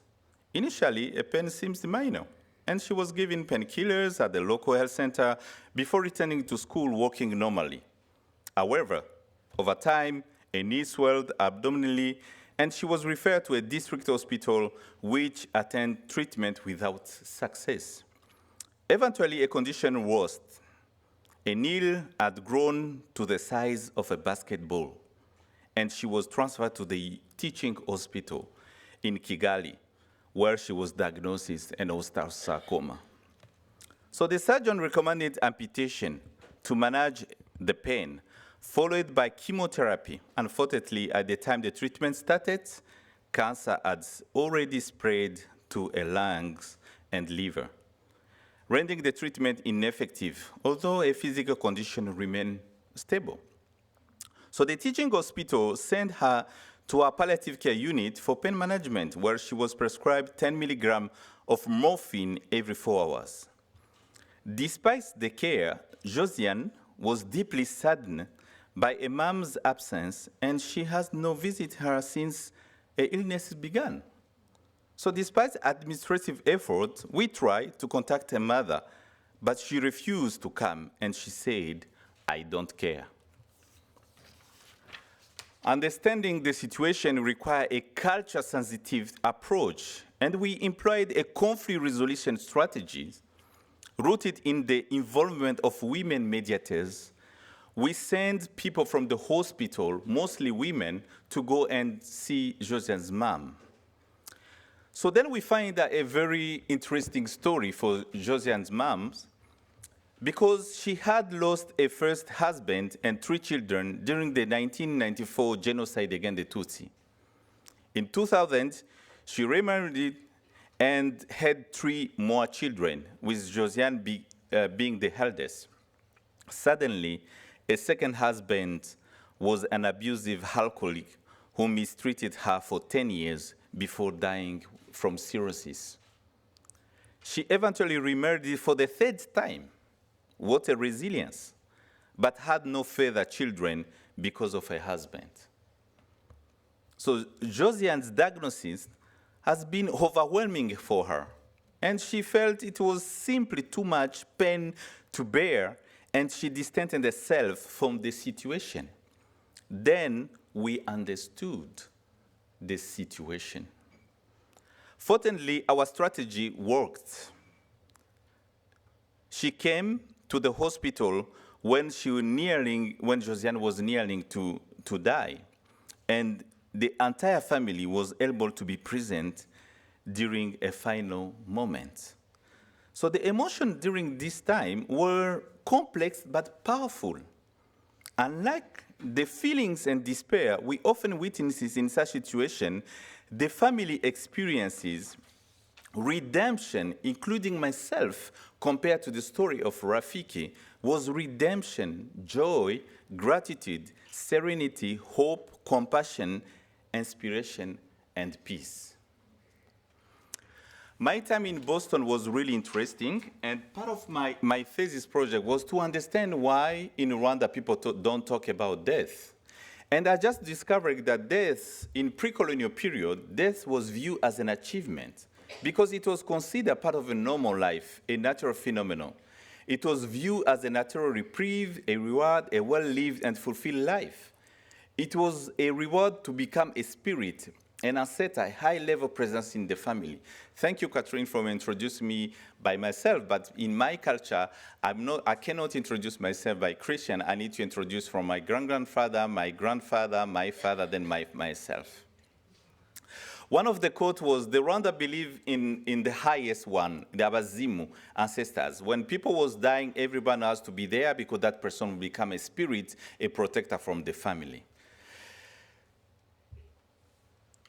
Initially, a pain seemed minor, and she was given painkillers at the local health center before returning to school walking normally. However, over time, a knee swelled abdominally, and she was referred to a district hospital which attended treatment without success. Eventually, a condition worsened. A knee had grown to the size of a basketball, and she was transferred to the teaching hospital in Kigali, where she was diagnosed with an osteosarcoma. So the surgeon recommended amputation to manage the pain, followed by chemotherapy. Unfortunately, at the time the treatment started, cancer had already spread to her lungs and liver, rendering the treatment ineffective, although a physical condition remained stable. So the teaching hospital sent her to a palliative care unit for pain management, where she was prescribed 10 milligrams of morphine every 4 hours. Despite the care, Josiane was deeply saddened by a mom's absence, and she has not visited her since her illness began. So despite administrative effort, we tried to contact her mother, but she refused to come, and she said, "I don't care." Understanding the situation requires a culture-sensitive approach, and we employed a conflict resolution strategy rooted in the involvement of women mediators. We sent people from the hospital, mostly women, to go and see Josiane's mom. So then we find that a very interesting story for Josiane's mom, because she had lost a first husband and 3 children during the 1994 genocide against the Tutsi. In 2000, she remarried and had 3 more children, with Josiane being the eldest. Suddenly, a second husband was an abusive alcoholic who mistreated her for 10 years before dying from cirrhosis. She eventually remarried for the 3rd time. What a resilience, but had no further children because of her husband. So Josiane's diagnosis has been overwhelming for her, and she felt it was simply too much pain to bear, and she distanced herself from the situation. Then we understood the situation. Fortunately, our strategy worked. She came to the hospital when Josiane was nearing to die, and the entire family was able to be present during a final moment. So the emotions during this time were complex but powerful. Unlike the feelings and despair we often witness in such situations, the family experiences redemption, including myself, compared to the story of Rafiki, was redemption, joy, gratitude, serenity, hope, compassion, inspiration, and peace. My time in Boston was really interesting, and part of my thesis project was to understand why in Rwanda people don't talk about death. And I just discovered that death, in pre-colonial period, death was viewed as an achievement, because it was considered part of a normal life, a natural phenomenon. It was viewed as a natural reprieve, a reward, a well-lived and fulfilled life. It was a reward to become a spirit and assert a high-level presence in the family. Thank you, Kathryn, for introducing me by myself, but in my culture, I cannot introduce myself by Christian. I need to introduce from my grandfather, my grandfather, my father, then myself. One of the quotes was, the Rwanda believe in the highest one, the Abazimu ancestors. When people was dying, everyone has to be there because that person will become a spirit, a protector from the family.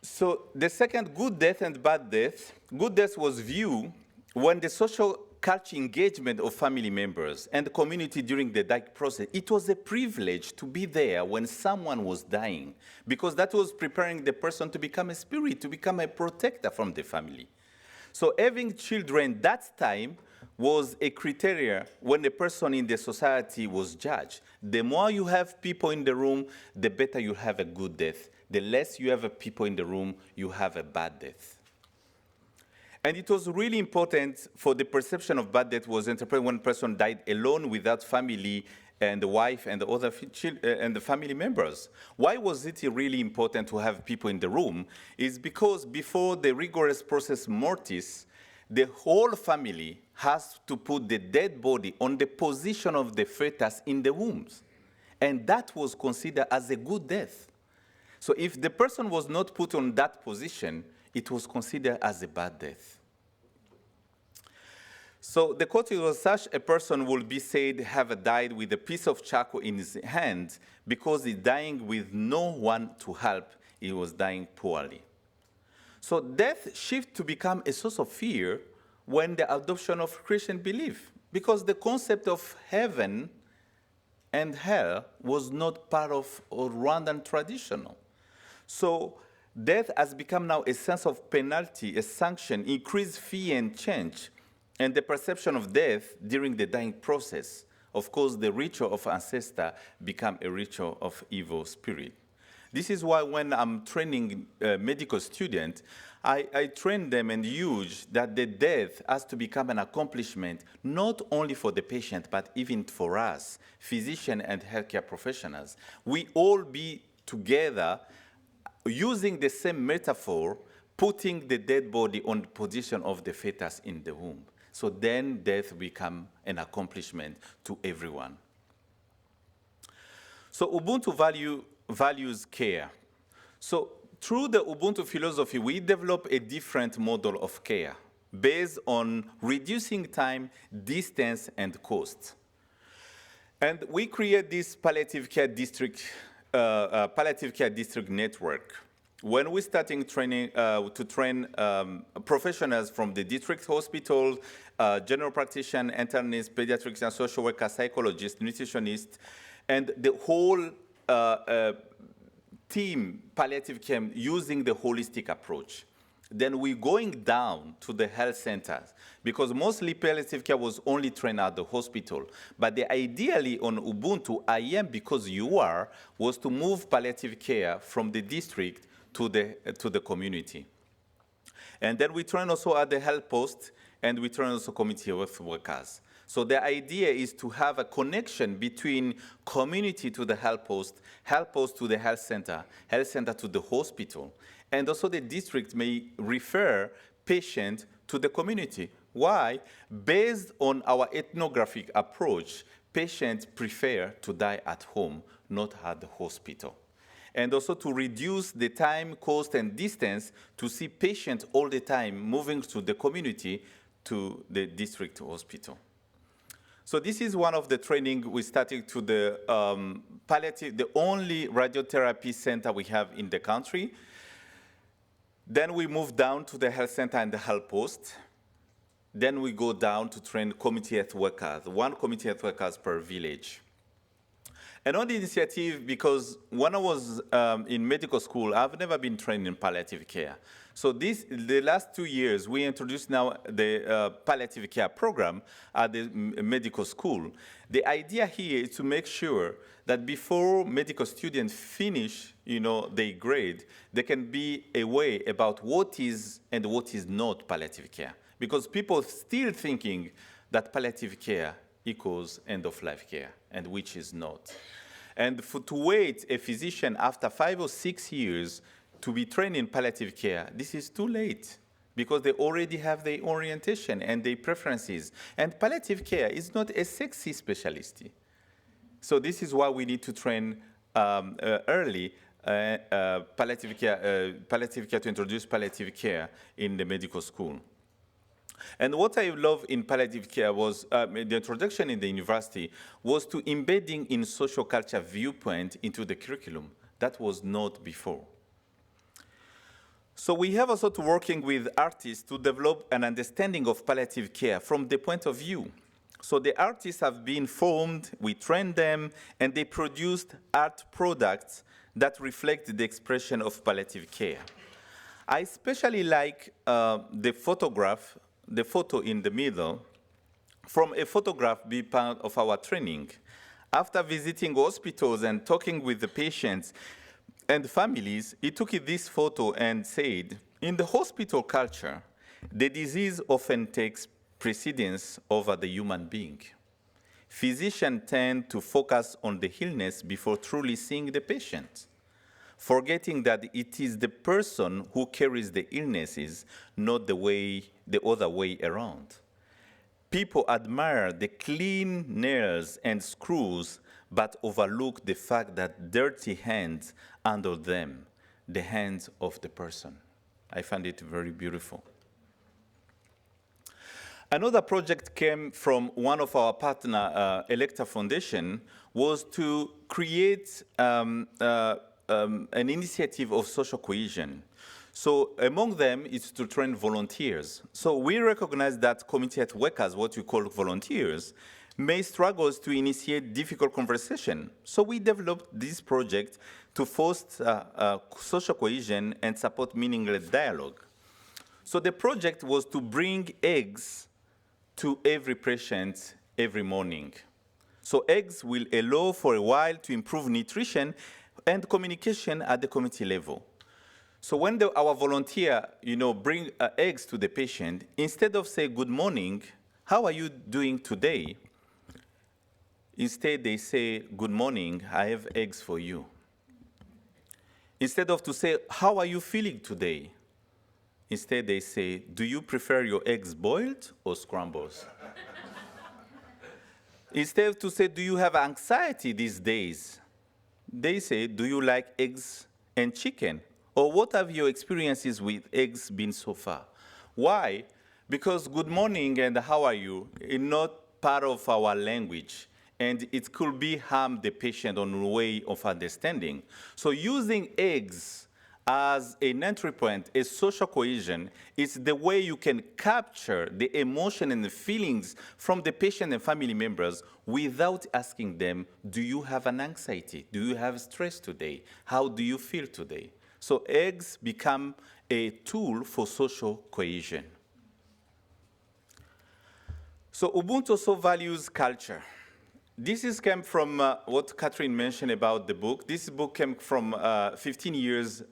So the second, good death and bad death. Good death was viewed when the social culture engagement of family members and the community during the dying process. It was a privilege to be there when someone was dying, because that was preparing the person to become a spirit, to become a protector from the family. So having children that time was a criteria when the person in the society was judged. The more you have people in the room, the better you have a good death. The less you have people in the room, you have a bad death. And it was really important for the perception of bad death was interpreted when a person died alone without family and the wife and the other and the family members. Why was it really important to have people in the room? Is because before the rigorous process mortis, the whole family has to put the dead body on the position of the fetus in the wombs. And that was considered as a good death. So if the person was not put on that position, it was considered as a bad death. So the quote was, such a person will be said have died with a piece of charcoal in his hand because he's dying with no one to help. He was dying poorly. So death shifts to become a source of fear when the adoption of Christian belief, because the concept of heaven and hell was not part of Rwandan traditional. So death has become now a sense of penalty, a sanction, increased fear and change, and the perception of death during the dying process. Of course, the ritual of ancestor become a ritual of evil spirit. This is why when I'm training medical students, I train them and use that the death has to become an accomplishment, not only for the patient, but even for us, physicians and healthcare professionals. We all be together using the same metaphor, putting the dead body on the position of the fetus in the womb. So then death become an accomplishment to everyone. So Ubuntu values care. So through the Ubuntu philosophy, we develop a different model of care based on reducing time, distance, and cost. And we create this palliative care district network. When we're starting training to train professionals from the district hospital, general practitioner, internists, pediatrics and social workers, psychologists, nutritionists, and the whole team, palliative care, using the holistic approach. Then we're going down to the health centers, because mostly palliative care was only trained at the hospital. But the ideally on Ubuntu, I am because you are, was to move palliative care from the district to the community. And then we train also at the health post, and we train also community health workers. So the idea is to have a connection between community to the health post to the health center to the hospital. And also the district may refer patients to the community. Why? Based on our ethnographic approach, patients prefer to die at home, not at the hospital. And also to reduce the time, cost, and distance to see patients all the time moving to the community to the district hospital. So this is one of the training we started to the palliative, the only radiotherapy center we have in the country. Then we move down to the health center and the health post. Then we go down to train community health workers, one community health workers per village. And on the initiative, because when I was in medical school, I've never been trained in palliative care. So the last 2 years, we introduced now the palliative care program at the medical school. The idea here is to make sure that before medical students finish, their grade, there can be a way about what is and what is not palliative care. Because people still thinking that palliative care equals end-of-life care, and which is not. And to wait a physician after 5 or 6 years to be trained in palliative care, this is too late, because they already have their orientation and their preferences. And palliative care is not a sexy specialty. So this is why we need to train early palliative care to introduce palliative care in the medical school. And what I love in palliative care was the introduction in the university was to embedding in social culture viewpoint into the curriculum. That was not before. So we have also to working with artists to develop an understanding of palliative care from the point of view. So the artists have been formed, we trained them, and they produced art products that reflect the expression of palliative care. I especially like the photo in the middle, from a photograph be part of our training. After visiting hospitals and talking with the patients and families, he took this photo and said, in the hospital culture, the disease often takes precedence over the human being. Physicians tend to focus on the illness before truly seeing the patient, forgetting that it is the person who carries the illnesses, not the other way around. People admire the clean nails and screws, but overlook the fact that dirty hands handle them, the hands of the person. I find it very beautiful. Another project came from one of our partner, Electa Foundation, was to create an initiative of social cohesion. So among them is to train volunteers. So we recognize that community health workers, what we call volunteers, may struggle to initiate difficult conversation. So we developed this project to foster social cohesion and support meaningless dialogue. So the project was to bring eggs to every patient every morning. So eggs will allow for a while to improve nutrition and communication at the community level. So when our volunteer, bring eggs to the patient, instead of say, good morning, how are you doing today? Instead, they say, good morning, I have eggs for you. Instead of to say, how are you feeling today? Instead, they say, do you prefer your eggs boiled or scrambled? Instead to say, do you have anxiety these days? They say, do you like eggs and chicken? Or what have your experiences with eggs been so far? Why? Because good morning and how are you is not part of our language, and it could be harm the patient on the way of understanding. So using eggs as an entry point, a social cohesion, is the way you can capture the emotion and the feelings from the patient and family members without asking them, do you have an anxiety? Do you have stress today? How do you feel today? So eggs become a tool for social cohesion. So Ubuntu also values culture. This came from what Kathryn mentioned about the book. This book came from 15 years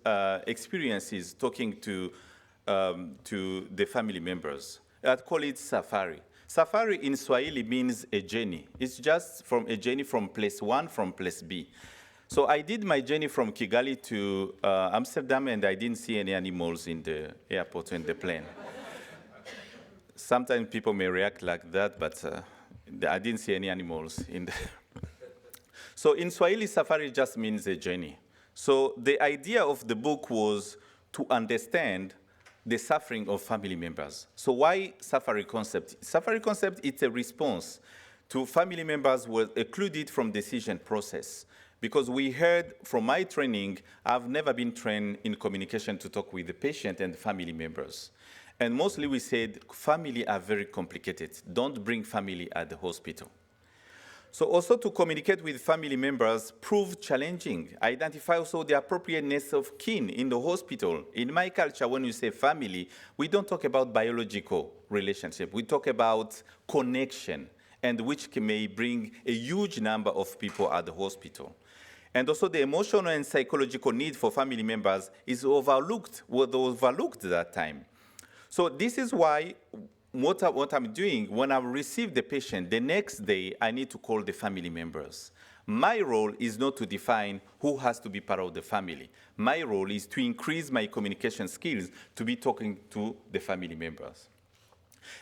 experiences talking to the family members. I'd call it safari. Safari in Swahili means a journey. It's just from a journey from place one, from place B. So I did my journey from Kigali to Amsterdam, and I didn't see any animals in the airport or in the plane. Sometimes people may react like that, but I didn't see any animals in there. So in Swahili, safari just means a journey. So the idea of the book was to understand the suffering of family members. So why safari concept? Safari concept is a response to family members who were excluded from decision process. Because we heard from my training, I've never been trained in communication to talk with the patient and family members. And mostly we said, family are very complicated. Don't bring family at the hospital. So also to communicate with family members proved challenging. Identify also the appropriateness of kin in the hospital. In my culture, when we say family, we don't talk about biological relationship. We talk about connection, and which may bring a huge number of people at the hospital. And also the emotional and psychological need for family members is overlooked, was overlooked at that time. So this is why what I'm doing, when I receive the patient, the next day I need to call the family members. My role is not to define who has to be part of the family. My role is to increase my communication skills to be talking to the family members.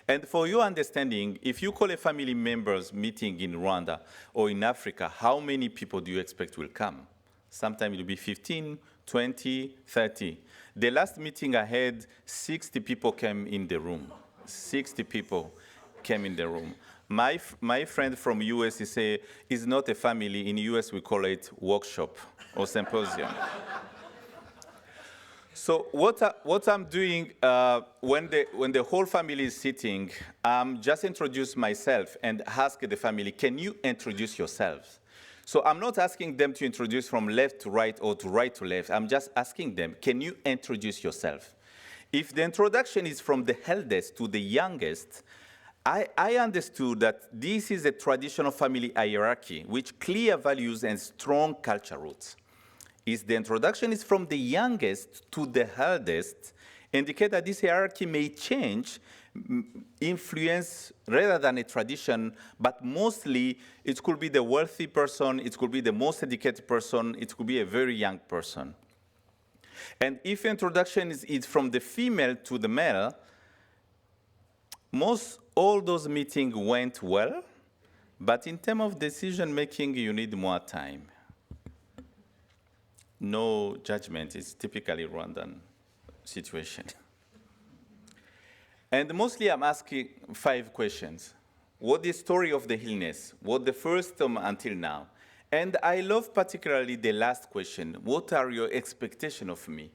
And for your understanding, if you call a family members meeting in Rwanda or in Africa, how many people do you expect will come? Sometimes it will be 15, 20, 30. The last meeting I had, 60 people came in the room. 60 people came in the room. My friend from US, he say, it's not a family. In US, we call it workshop or symposium. So what I'm doing when the whole family is sitting, just introduce myself and ask the family, can you introduce yourselves? So I'm not asking them to introduce from left to right or to right to left. I'm just asking them, can you introduce yourself? If the introduction is from the eldest to the youngest, I understood that this is a traditional family hierarchy with clear values and strong culture roots. If the introduction is from the youngest to the eldest, indicate that this hierarchy may change, influence rather than a tradition, but mostly it could be the wealthy person, it could be the most educated person, it could be a very young person. And if introduction is from the female to the male, all those meetings went well, but in terms of decision making, you need more time. No judgment is typically Rwandan situation. And mostly I'm asking 5 questions. What the story of the illness? What the first term until now? And I love particularly the last question. What are your expectations of me?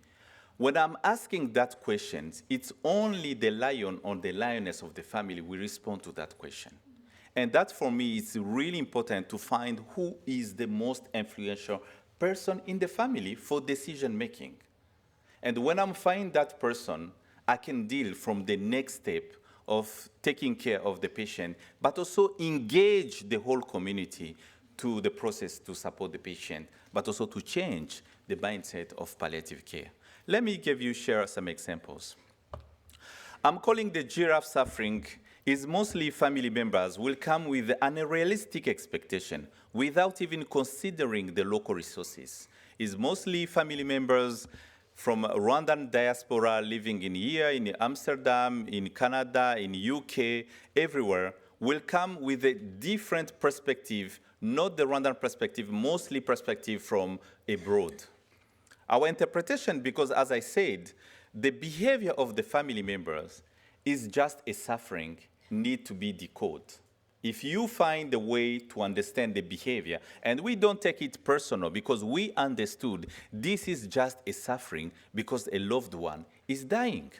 When I'm asking that question, it's only the lion or the lioness of the family will respond to that question. And that, for me, is really important to find who is the most influential person in the family for decision-making. And when I'm finding that person, I can deal from the next step of taking care of the patient, but also engage the whole community to the process to support the patient, but also to change the mindset of palliative care. Let me share some examples. I'm calling the giraffe suffering is mostly family members will come with an unrealistic expectation without even considering the local resources. It's mostly family members from Rwandan diaspora living in here, in Amsterdam, in Canada, in UK, everywhere, will come with a different perspective, not the Rwandan perspective, mostly perspective from abroad. Our interpretation, because as I said, the behavior of the family members is just a suffering, need to be decoded. If you find a way to understand the behavior, and we don't take it personal because we understood this is just a suffering because a loved one is dying.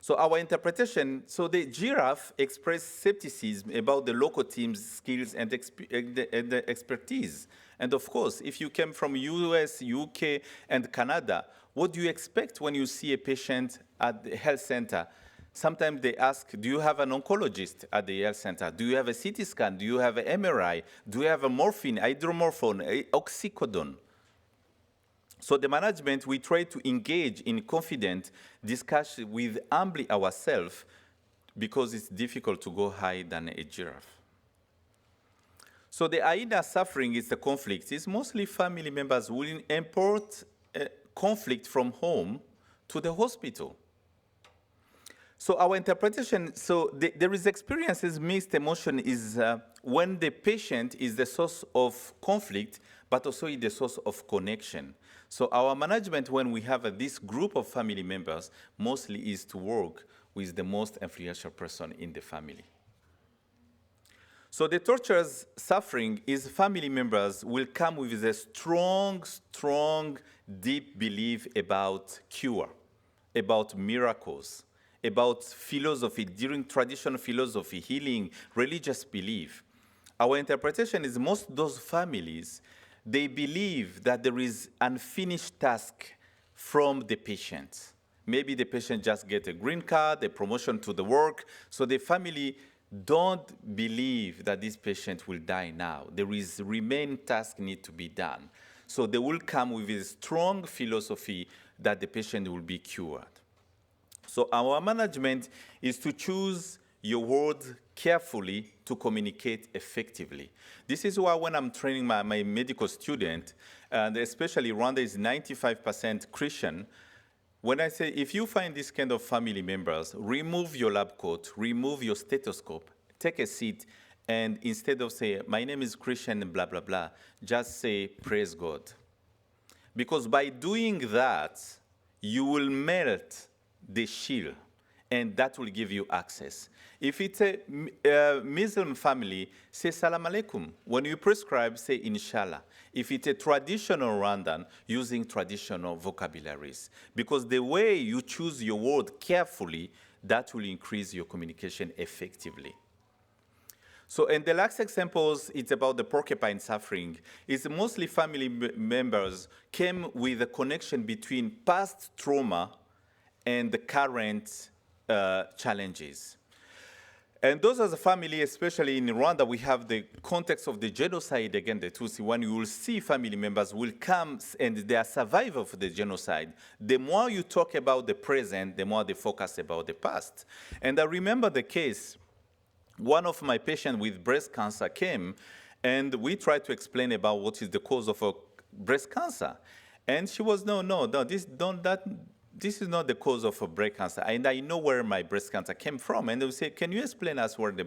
So our interpretation, so the giraffe expressed skepticism about the local team's skills and the expertise. And of course, if you came from US, UK, and Canada, what do you expect when you see a patient at the health center? Sometimes they ask, do you have an oncologist at the health center? Do you have a CT scan? Do you have an MRI? Do you have a morphine, hydromorphone, oxycodone? So the management, we try to engage in confident discussion with humbly ourselves because it's difficult to go higher than a giraffe. So the AIDA suffering is the conflict. It's mostly family members who will import conflict from home to the hospital. So our interpretation, so there is experiences, mixed emotion is when the patient is the source of conflict, but also is the source of connection. So our management, when we have this group of family members, mostly is to work with the most influential person in the family. So the torturer's suffering is family members will come with a strong, deep belief about cure, about miracles, about philosophy, during traditional philosophy, healing, religious belief. Our interpretation is most of those families, they believe that there is unfinished task from the patient. Maybe the patient just get a green card, a promotion to the work, so the family don't believe that this patient will die now. There is remaining task need to be done. So they will come with a strong philosophy that the patient will be cured. So our management is to choose your words carefully to communicate effectively. This is why when I'm training my medical student, and especially Rwanda is 95% Christian, when I say, if you find this kind of family members, remove your lab coat, remove your stethoscope, take a seat, and instead of say, my name is Christian, blah, blah, blah, just say, praise God. Because by doing that, you will melt the shield, and that will give you access. If it's a Muslim family, say salam alaikum. When you prescribe, say inshallah. If it's a traditional Rwandan, using traditional vocabularies. Because the way you choose your word carefully, that will increase your communication effectively. So in the last examples, it's about the porcupine suffering. It's mostly family members came with a connection between past trauma and the current challenges. And those are the family, especially in Rwanda, we have the context of the genocide against the Tutsi. When you will see family members will come and they are survivors of the genocide, the more you talk about the present, the more they focus about the past. And I remember the case, one of my patients with breast cancer came, and we tried to explain about what is the cause of breast cancer. And she was, no, this is not the cause of a breast cancer, and I know where my breast cancer came from. And they would say, can you explain us where the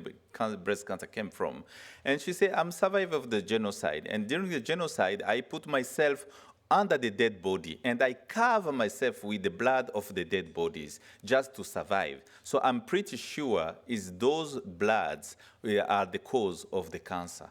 breast cancer came from? And she said, I'm a survivor of the genocide. And during the genocide, I put myself under the dead body, and I cover myself with the blood of the dead bodies just to survive. So I'm pretty sure is those bloods are the cause of the cancer.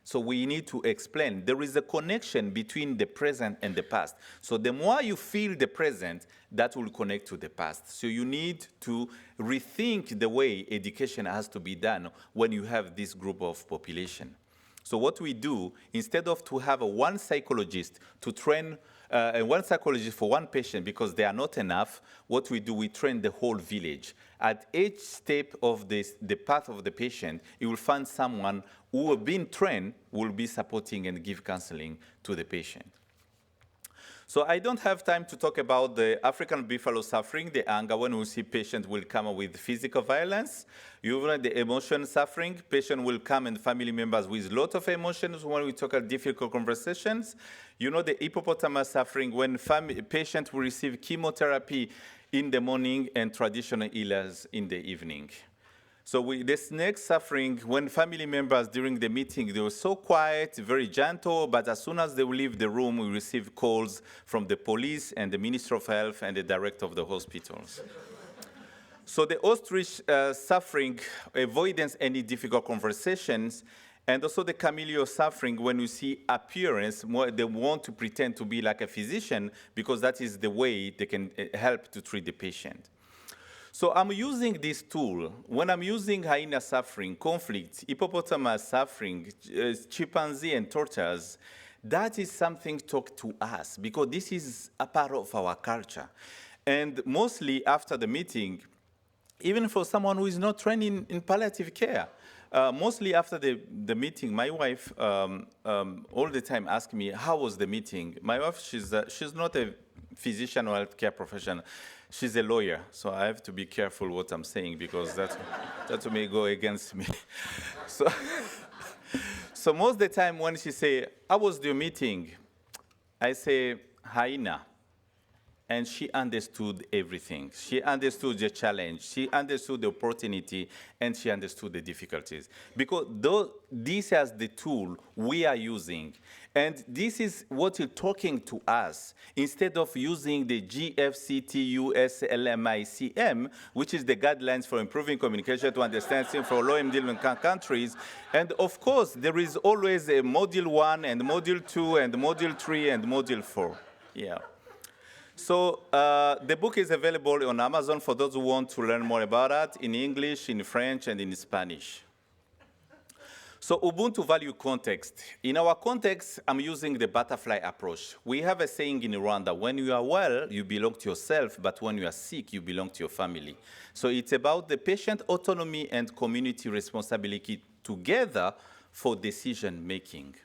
So we need to explain there is a connection between the present and the past. So the more you feel the present, that will connect to the past. So you need to rethink the way education has to be done when you have this group of population. So what we do, instead of to have one psychologist to train, one psychologist for one patient because they are not enough, what we do, we train the whole village. At each step of the path of the patient, you will find someone who have been trained, will be supporting and give counseling to the patient. So I don't have time to talk about the African buffalo suffering, the anger when we see patient will come with physical violence. Usually the emotion suffering, patient will come and family members with a lot of emotions when we talk about difficult conversations. You know the hippopotamus suffering when patient will receive chemotherapy in the morning and traditional healers in the evening. So the snake suffering, when family members during the meeting, they were so quiet, very gentle, but as soon as they leave the room, we receive calls from the police and the Minister of Health and the director of the hospitals. So the ostrich suffering, avoidance any difficult conversations, and also the chameleon suffering when you see appearance, they want to pretend to be like a physician because that is the way they can help to treat the patient. So I'm using this tool. When I'm using hyena suffering, conflict, hippopotamus suffering, chimpanzee and tortoise, that is something talk to us because this is a part of our culture. And mostly after the meeting, even for someone who is not trained in palliative care, mostly after the meeting, my wife all the time asks me, how was the meeting? My wife, she's not a physician or healthcare professional. She's a lawyer, so I have to be careful what I'm saying because that may go against me. So most of the time when she say, how was the meeting? I say, hyena. And she understood everything. She understood the challenge. She understood the opportunity, and she understood the difficulties. Because this is the tool we are using. And this is what you're talking to us. Instead of using the GFCTUSLMICM, which is the guidelines for improving communication to understanding for low-income countries. And of course, there is always a Module 1 and Module 2 and Module 3 and Module 4. Yeah. So the book is available on Amazon for those who want to learn more about it, in English, in French, and in Spanish. So Ubuntu value context. In our context, I'm using the butterfly approach. We have a saying in Rwanda, when you are well, you belong to yourself, but when you are sick, you belong to your family. So it's about the patient autonomy and community responsibility together for decision making.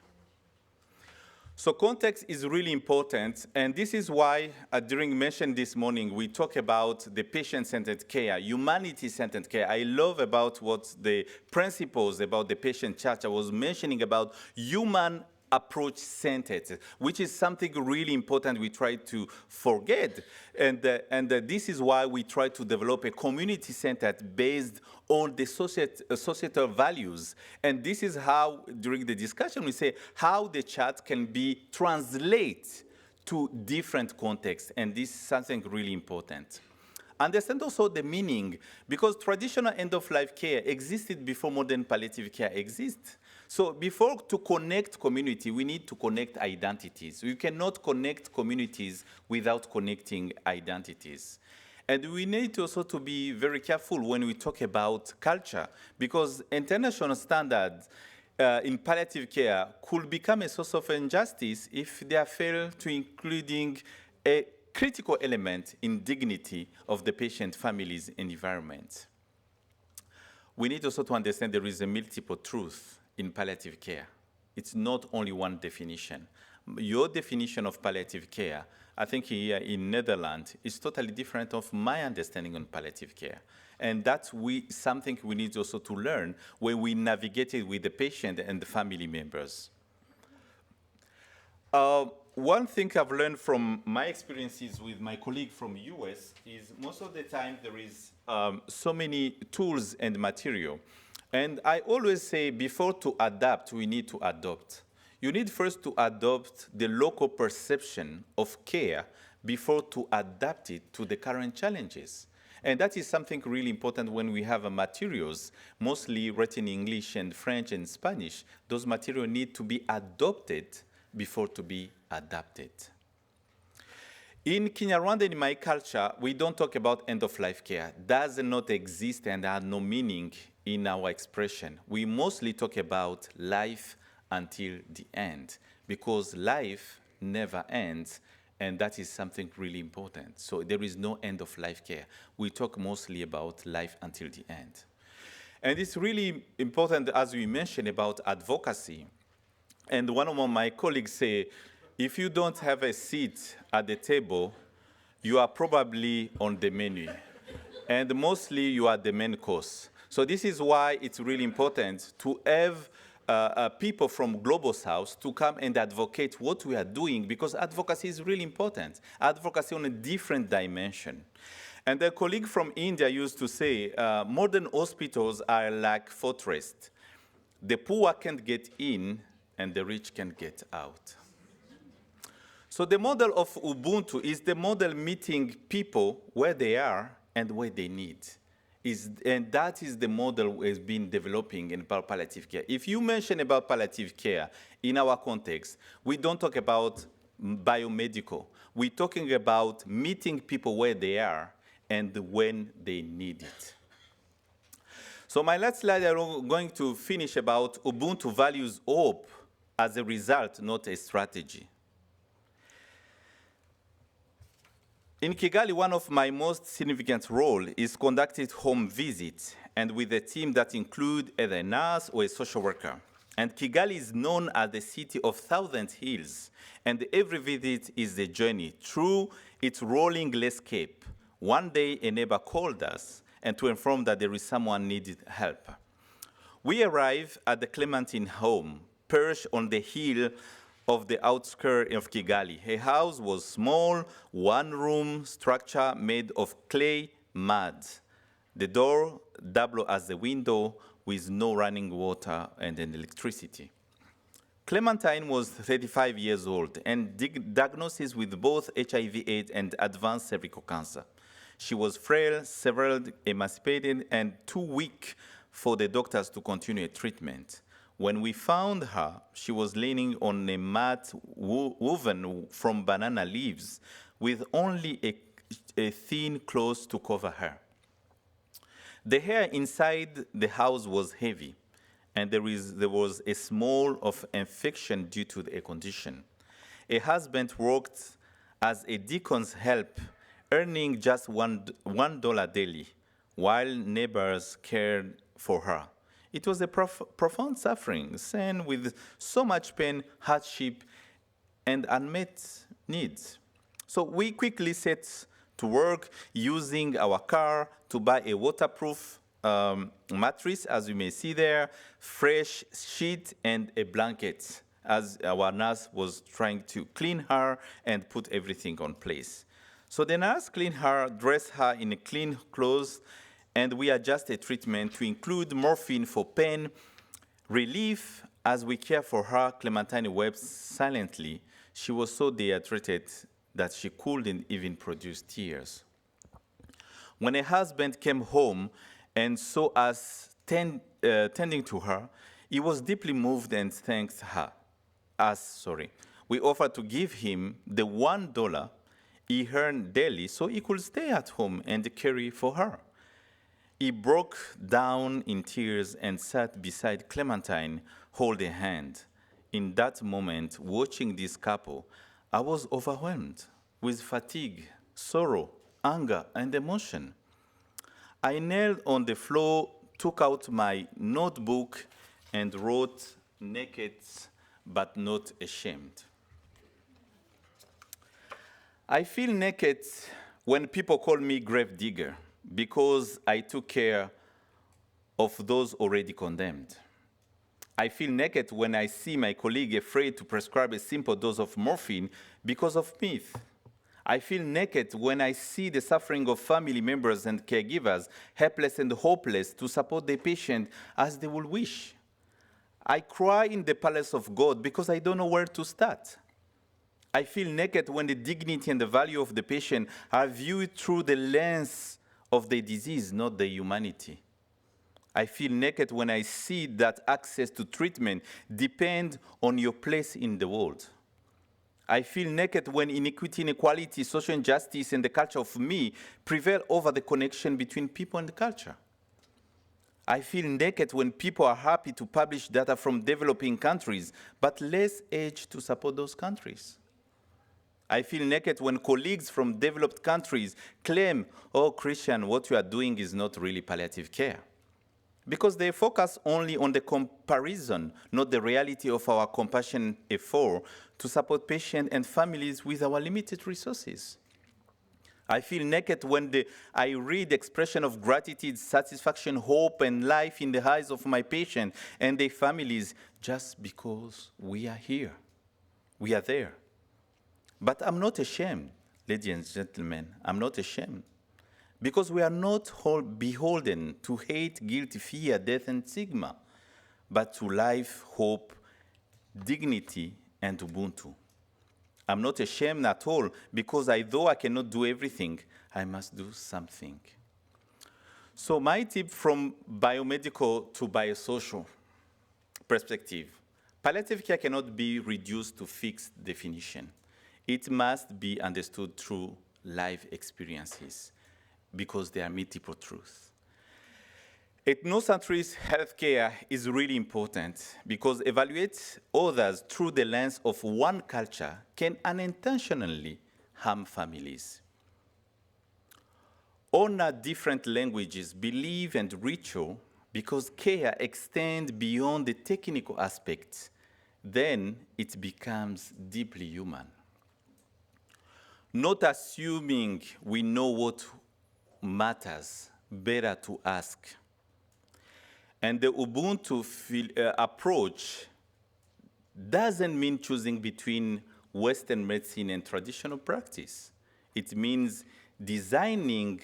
So context is really important, and this is why during mention this morning, we talk about the patient-centered care, humanity-centered care. I love about what the principles about the patient church I was mentioning about human approach-centered, which is something really important we try to forget. And this is why we try to develop a community-centered based on the societal values. And this is how, during the discussion, we say how the chart can be translated to different contexts. And this is something really important. Understand also the meaning, because traditional end-of-life care existed before modern palliative care exists. So before to connect community, we need to connect identities. We cannot connect communities without connecting identities. And we need also to be very careful when we talk about culture, because international standards in palliative care could become a source of injustice if they are failed to including a critical element in dignity of the patient, families, and environment. We need also to understand there is a multiple truth in palliative care. It's not only one definition. Your definition of palliative care, I think here in Netherlands, is totally different of my understanding on palliative care. And that's something we need also to learn when we navigate it with the patient and the family members. One thing I've learned from my experiences with my colleague from US is most of the time there is so many tools and material. And I always say before to adapt, we need to adopt. You need first to adopt the local perception of care before to adapt it to the current challenges. And that is something really important when we have materials, mostly written in English and French and Spanish. Those materials need to be adopted before to be adapted. In Kinyarwanda, in my culture, we don't talk about end-of-life care. Does not exist and has no meaning in our expression. We mostly talk about life until the end, because life never ends, and that is something really important. So there is no end-of-life care. We talk mostly about life until the end. And it's really important, as we mentioned, about advocacy. And one of my colleagues say, if you don't have a seat at the table, you are probably on the menu. And mostly you are the main course. So this is why it's really important to have people from Global South to come and advocate what we are doing, because advocacy is really important. Advocacy on a different dimension. And a colleague from India used to say, modern hospitals are like fortresses. The poor can't get in and the rich can get out. So the model of Ubuntu is the model meeting people where they are and where they need. And that is the model that has been developing in palliative care. If you mention about palliative care in our context, we don't talk about biomedical. We're talking about meeting people where they are and when they need it. So my last slide, I'm going to finish about Ubuntu values hope as a result, not a strategy. In Kigali, one of my most significant roles is conducting home visits, and with a team that include either a nurse or a social worker. And Kigali is known as the city of thousand hills, and every visit is a journey through its rolling landscape. One day, a neighbor called us and to inform that there is someone needed help. We arrived at the Clementine home, perched on the hill of the outskirts of Kigali. Her house was small, one-room structure made of clay mud. The door doubled as a window with no running water and electricity. Clementine was 35 years old and diagnosed with both HIV/AIDS and advanced cervical cancer. She was frail, severely emaciated, and too weak for the doctors to continue treatment. When we found her, she was leaning on a mat woven from banana leaves with only a thin cloth to cover her. The hair inside the house was heavy, and there was a smell of infection due to the condition. A husband worked as a deacon's help, earning just $1 daily, while neighbors cared for her. It was a profound suffering, and with so much pain, hardship, and unmet needs. So we quickly set to work using our car to buy a waterproof mattress, as you may see there, fresh sheet, and a blanket, as our nurse was trying to clean her and put everything on place. So the nurse cleaned her, dressed her in clean clothes, and we adjusted treatment to include morphine for pain relief. As we care for her, Clementine wept silently. She was so dehydrated that she couldn't even produce tears. When her husband came home and saw us tending to her, he was deeply moved and thanked us. We offered to give him the $1 he earned daily so he could stay at home and care for her. He broke down in tears and sat beside Clementine, holding her hand. In that moment, watching this couple, I was overwhelmed with fatigue, sorrow, anger, and emotion. I knelt on the floor, took out my notebook, and wrote, "Naked but not ashamed." I feel naked when people call me grave digger, because I took care of those already condemned. I feel naked when I see my colleague afraid to prescribe a simple dose of morphine because of myth. I feel naked when I see the suffering of family members and caregivers, helpless and hopeless to support the patient as they would wish. I cry in the palace of God because I don't know where to start. I feel naked when the dignity and the value of the patient are viewed through the lens of the disease, not the humanity. I feel naked when I see that access to treatment depends on your place in the world. I feel naked when inequity, inequality, social injustice, and the culture of me prevail over the connection between people and culture. I feel naked when people are happy to publish data from developing countries, but less age to support those countries. I feel naked when colleagues from developed countries claim, oh, Christian, what you are doing is not really palliative care. Because they focus only on the comparison, not the reality of our compassion effort to support patients and families with our limited resources. I feel naked when I read expression of gratitude, satisfaction, hope, and life in the eyes of my patients and their families just because we are here. We are there. But I'm not ashamed, ladies and gentlemen. I'm not ashamed. Because we are not beholden to hate, guilt, fear, death, and stigma, but to life, hope, dignity, and Ubuntu. I'm not ashamed at all, because though I cannot do everything, I must do something. So my tip from biomedical to biosocial perspective, palliative care cannot be reduced to fixed definition. It must be understood through life experiences, because there are multiple truths. Ethnocentric healthcare is really important because evaluate others through the lens of one culture can unintentionally harm families. Honor different languages, belief, and ritual because care extends beyond the technical aspects. Then it becomes deeply human. Not assuming we know what matters, better to ask. And the Ubuntu approach doesn't mean choosing between Western medicine and traditional practice. It means designing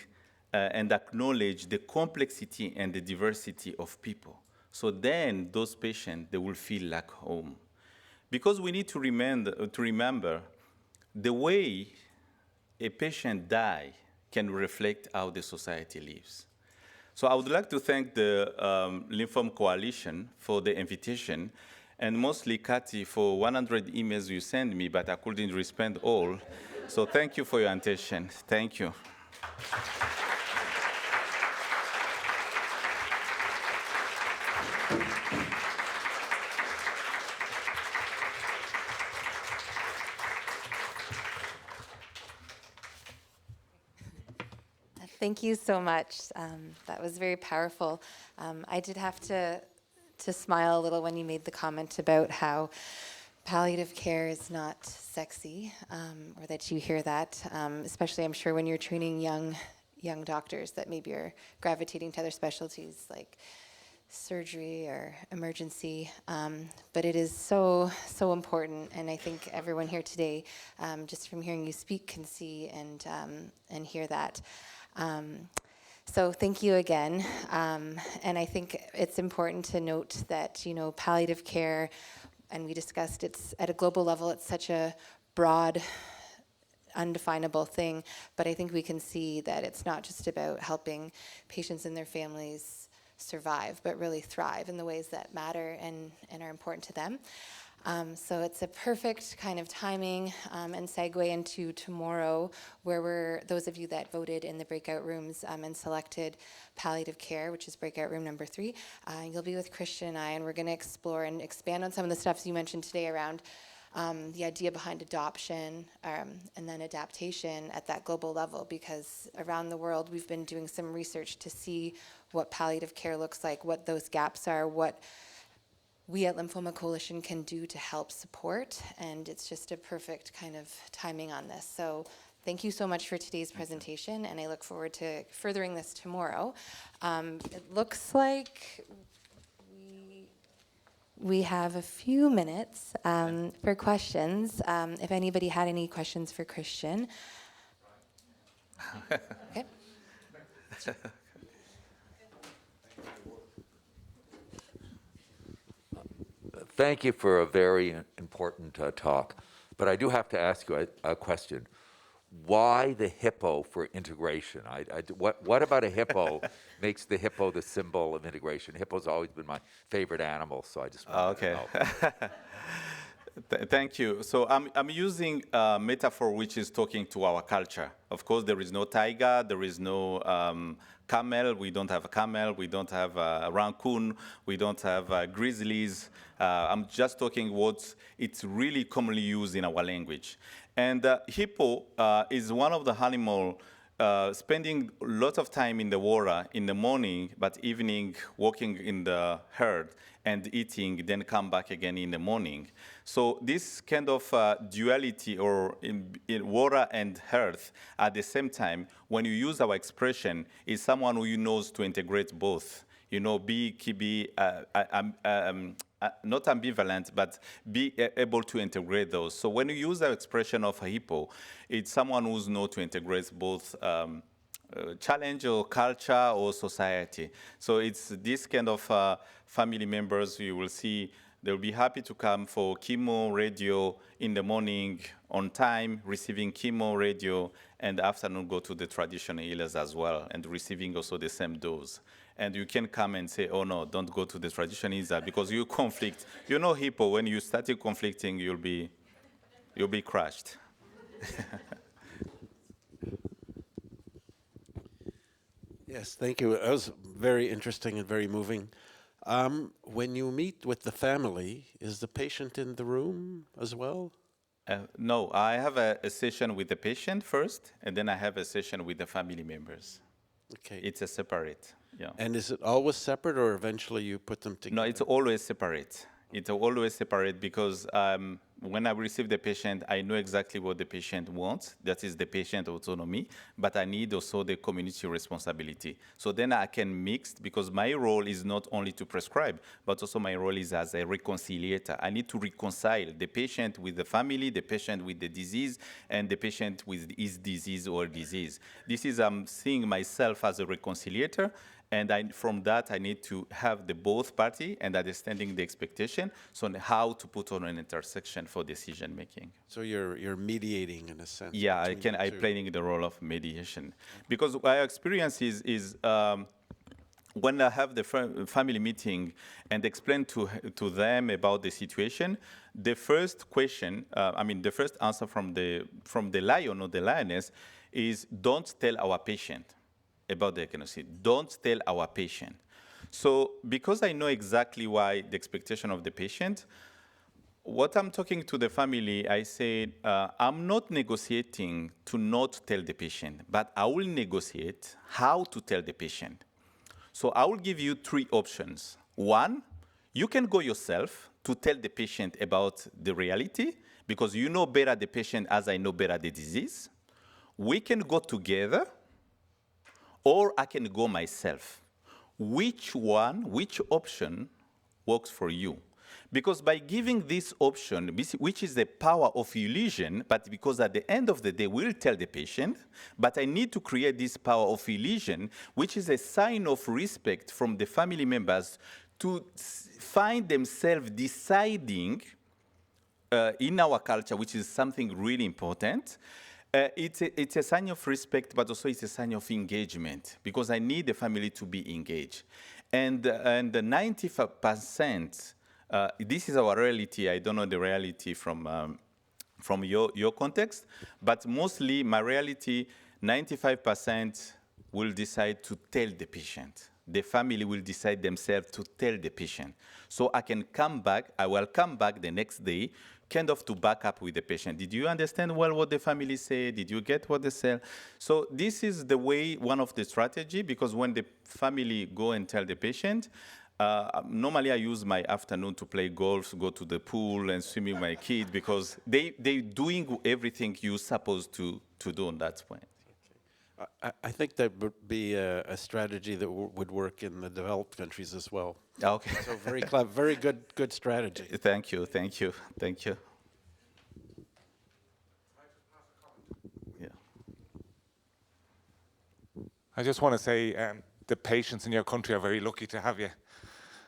and acknowledge the complexity and the diversity of people. So then those patients, they will feel like home. Because we need to remember the way a patient dies can reflect how the society lives. So I would like to thank the Lymphoma Coalition for the invitation, and mostly Kathy for 100 emails you sent me, but I couldn't respond all. So thank you for your attention. Thank you. Thank you so much. That was very powerful. I did have to smile a little when you made the comment about how palliative care is not sexy, or that you hear that, especially I'm sure when you're training young doctors that maybe are gravitating to other specialties like surgery or emergency. But it is so important, and I think everyone here today, just from hearing you speak, can see and hear that. So thank you again, and I think it's important to note that, palliative care, and we discussed it's at a global level, it's such a broad, undefinable thing, but I think we can see that it's not just about helping patients and their families survive, but really thrive in the ways that matter and are important to them. So it's a perfect kind of timing and segue into tomorrow, where those of you that voted in the breakout rooms and selected palliative care, which is breakout room number 3, you'll be with Christian and I, and we're going to explore and expand on some of the stuff you mentioned today around the idea behind adoption and then adaptation at that global level, because around the world we've been doing some research to see what palliative care looks like, what those gaps are, what we at Lymphoma Coalition can do to help support, and it's just a perfect kind of timing on this. So thank you so much for today's presentation, and I look forward to furthering this tomorrow. It looks like we have a few minutes for questions. If anybody had any questions for Christian. Okay. Thank you for a very important talk. But I do have to ask you a question. Why the hippo for integration? What about a hippo makes the hippo the symbol of integration? Hippo's always been my favorite animal, so I just wanted to know. Thank you. So I'm using a metaphor which is talking to our culture. Of course, there is no tiger, there is no camel, we don't have a camel, we don't have a raccoon, we don't have grizzlies. I'm just talking what it's really commonly used in our language. And hippo is one of the animals spending a lot of time in the water in the morning, but evening walking in the herd and eating, then come back again in the morning. So this kind of duality or in water and earth at the same time, when you use our expression, is someone who knows to integrate both. You know, not ambivalent, but be able to integrate those. So when you use the expression of a hippo, it's someone who's known to integrate both challenge or culture or society. So it's this kind of family members you will see. They'll be happy to come for chemo, radio in the morning, on time, receiving chemo, radio, and afternoon go to the traditional healers as well, and receiving also the same dose. And you can come and say, oh no, don't go to the traditional healer because you conflict. You know, hippo, when you started conflicting, you'll be crushed. Yes, thank you. It was very interesting and very moving. When you meet with the family, is the patient in the room as well? No, I have a session with the patient first, and then I have a session with the family members. Okay. It's a separate, yeah. And is it always separate, or eventually you put them together? No, it's always separate. It's always separate because when I receive the patient, I know exactly what the patient wants. That is the patient autonomy, but I need also the community responsibility. So then I can mix, because my role is not only to prescribe, but also my role is as a reconciliator. I need to reconcile the patient with the family, the patient with the disease, and the patient with his disease or disease. This is seeing myself as a reconciliator. And from that, I need to have the both party and understanding the expectation, so how to put on an intersection for decision making. So you're mediating in a sense. Yeah, I'm playing the role of mediation, because my experience is when I have the family meeting and explain to them about the situation, the first question, the first answer from the lion or the lioness is, don't tell our patient about the genocide. Don't tell our patient. So because I know exactly why the expectation of the patient, what I'm talking to the family, I say, I'm not negotiating to not tell the patient, but I will negotiate how to tell the patient. So I will give you 3 options. 1, you can go yourself to tell the patient about the reality, because you know better the patient as I know better the disease. We can go together, or I can go myself. Which option works for you? Because by giving this option, which is the power of illusion, but because at the end of the day, we'll tell the patient, but I need to create this power of illusion, which is a sign of respect from the family members to find themselves deciding in our culture, which is something really important. It's a sign of respect, but also it's a sign of engagement, because I need the family to be engaged. And the 95%, this is our reality. I don't know the reality from your context, but mostly my reality, 95% will decide to tell the patient. The family will decide themselves to tell the patient. So I will come back the next day, kind of to back up with the patient. Did you understand well what the family said? Did you get what they said? So this is the way, one of the strategy, because when the family go and tell the patient, normally I use my afternoon to play golf, go to the pool and swim with my kid, because they doing everything you're supposed to do on that point. I think that would be a strategy that would work in the developed countries as well. Okay. So very clever, very good strategy. Thank you, thank you, thank you. Yeah. I just want to say the patients in your country are very lucky to have you.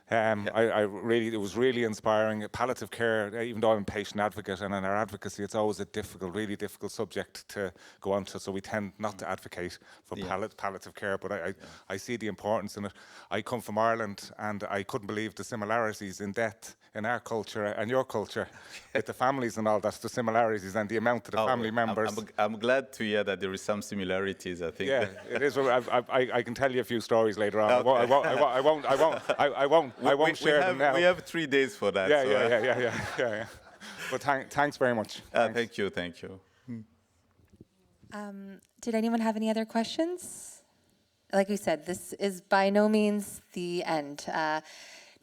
It was really inspiring. Palliative care, even though I'm a patient advocate, and in our advocacy, it's always a really difficult subject to go on to, so we tend not to advocate for palliative care, but I see the importance in it. I come from Ireland, and I couldn't believe the similarities in death in our culture and your culture with the families and all that, the similarities and the amount of the family members. I'm glad to hear that there is some similarities, I think. Yeah, it is. I can tell you a few stories later on. Okay. I won't share them now. We have 3 days for that. Yeah. But thanks very much. Thank you. Did anyone have any other questions? Like we said, this is by no means the end.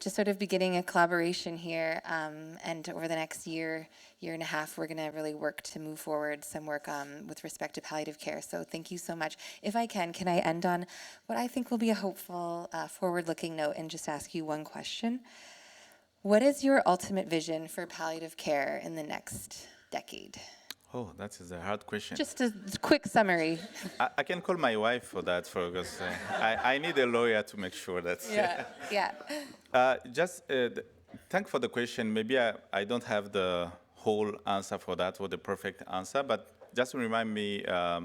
Just sort of beginning a collaboration here, and over the next year and a half, we're going to really work to move forward some work with respect to palliative care. So thank you so much. If I can I end on what I think will be a hopeful, forward-looking note and just ask you one question? What is your ultimate vision for palliative care in the next decade? Oh, that is a hard question. Just a quick summary. I can call my wife for that, because I need a lawyer to make sure that. Yeah. Thanks for the question. Maybe I don't have the whole answer for that or the perfect answer, but just remind me a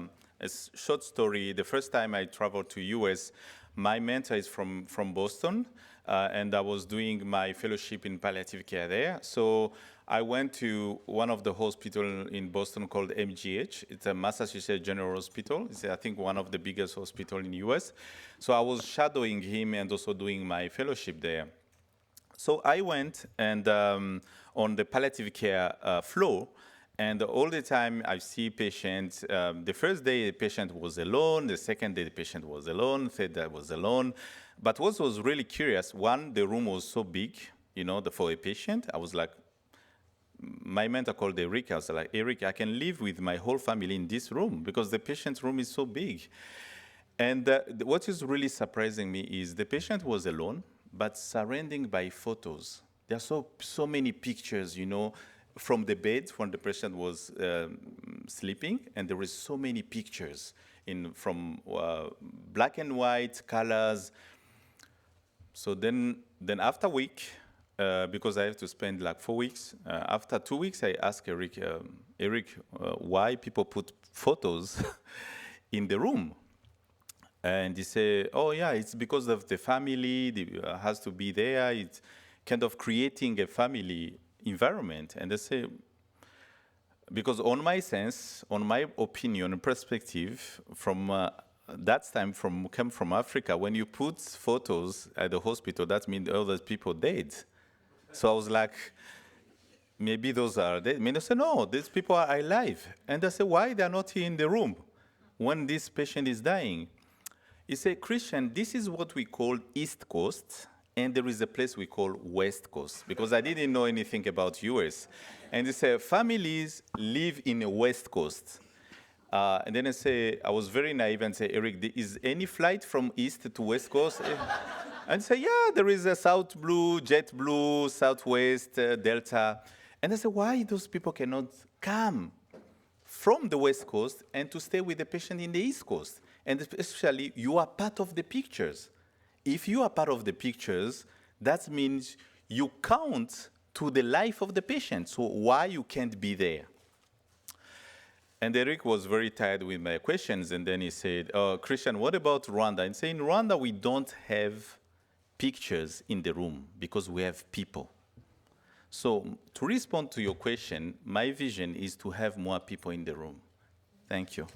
short story. The first time I traveled to US, my mentor is from Boston, and I was doing my fellowship in palliative care there. So I went to one of the hospitals in Boston called MGH. It's a Massachusetts General Hospital. It's, I think, one of the biggest hospitals in the US. So I was shadowing him and also doing my fellowship there. So I went and on the palliative care floor, and all the time I see patients. The first day the patient was alone, the second day the patient was alone, third day was alone. But what was really curious, one, the room was so big, for a patient. I was like, my mentor called Eric. I was like, Eric, I can live with my whole family in this room because the patient's room is so big. And what is really surprising me is the patient was alone, but surrounded by photos. There are so many pictures, from the bed when the patient was sleeping, and there is so many pictures from black and white, colors. So then after a week, because I have to spend like 4 weeks, after 2 weeks, I asked Eric, why people put photos in the room? And he said, oh yeah, it's because of the family, has to be there. It's kind of creating a family environment. And I say, because on my sense, on my opinion and perspective, from that time came from Africa, when you put photos at the hospital, that means all those people dead. So I was like, maybe those are dead. I mean, I said, no, these people are alive. And I said, why they're not here in the room when this patient is dying? He said, Christian, this is what we call East Coast, and there is a place we call West Coast, because I didn't know anything about US. And he said, families live in the West Coast. And then I was very naive and said, Eric, is any flight from East to West Coast? And say, yeah, there is a South Blue, Jet Blue, Southwest, Delta. And I said, why those people cannot come from the West Coast and to stay with the patient in the East Coast? And especially, you are part of the pictures. If you are part of the pictures, that means you count to the life of the patient. So why you can't be there? And Eric was very tired with my questions. And then he said, Christian, what about Rwanda? And say, in Rwanda, we don't have pictures in the room because we have people. So to respond to your question, my vision is to have more people in the room. Thank you.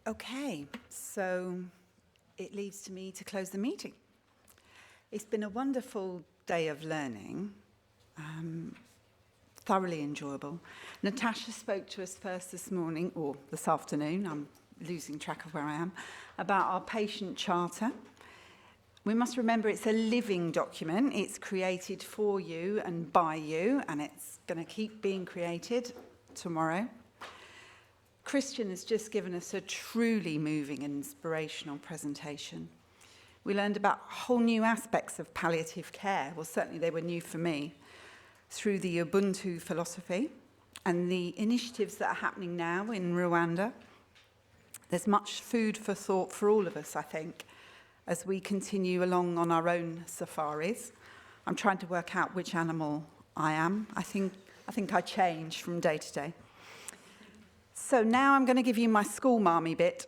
Okay, so it leaves to me to close the meeting. It's been a wonderful day of learning, thoroughly enjoyable. Natacha spoke to us first this morning, or this afternoon, I'm losing track of where I am, about our patient charter. We must remember it's a living document. It's created for you and by you, and it's going to keep being created tomorrow. Christian has just given us a truly moving and inspirational presentation. We learned about whole new aspects of palliative care. Well, certainly they were new for me, through the Ubuntu philosophy and the initiatives that are happening now in Rwanda. There's much food for thought for all of us, I think, as we continue along on our own safaris. I'm trying to work out which animal I am. I think I change from day to day. So now I'm going to give you my school marmy bit,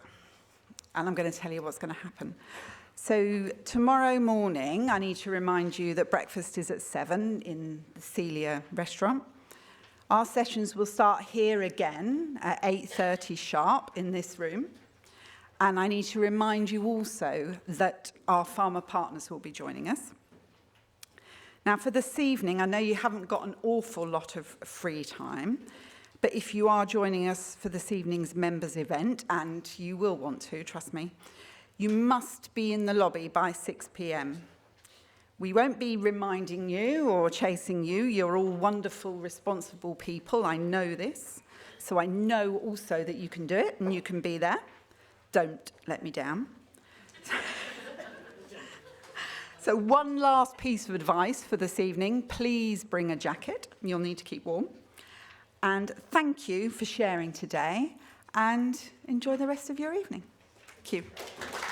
and I'm going to tell you what's going to happen. So tomorrow morning, I need to remind you that breakfast is at 7 in the Celia restaurant. Our sessions will start here again at 8:30 sharp in this room. And I need to remind you also that our pharma partners will be joining us. Now, for this evening, I know you haven't got an awful lot of free time, but if you are joining us for this evening's members event, and you will want to, trust me, you must be in the lobby by 6 p.m. We won't be reminding you or chasing you. You're all wonderful, responsible people. I know this. So I know also that you can do it and you can be there. Don't let me down. So one last piece of advice for this evening. Please bring a jacket. You'll need to keep warm. And thank you for sharing today, and enjoy the rest of your evening. Thank you.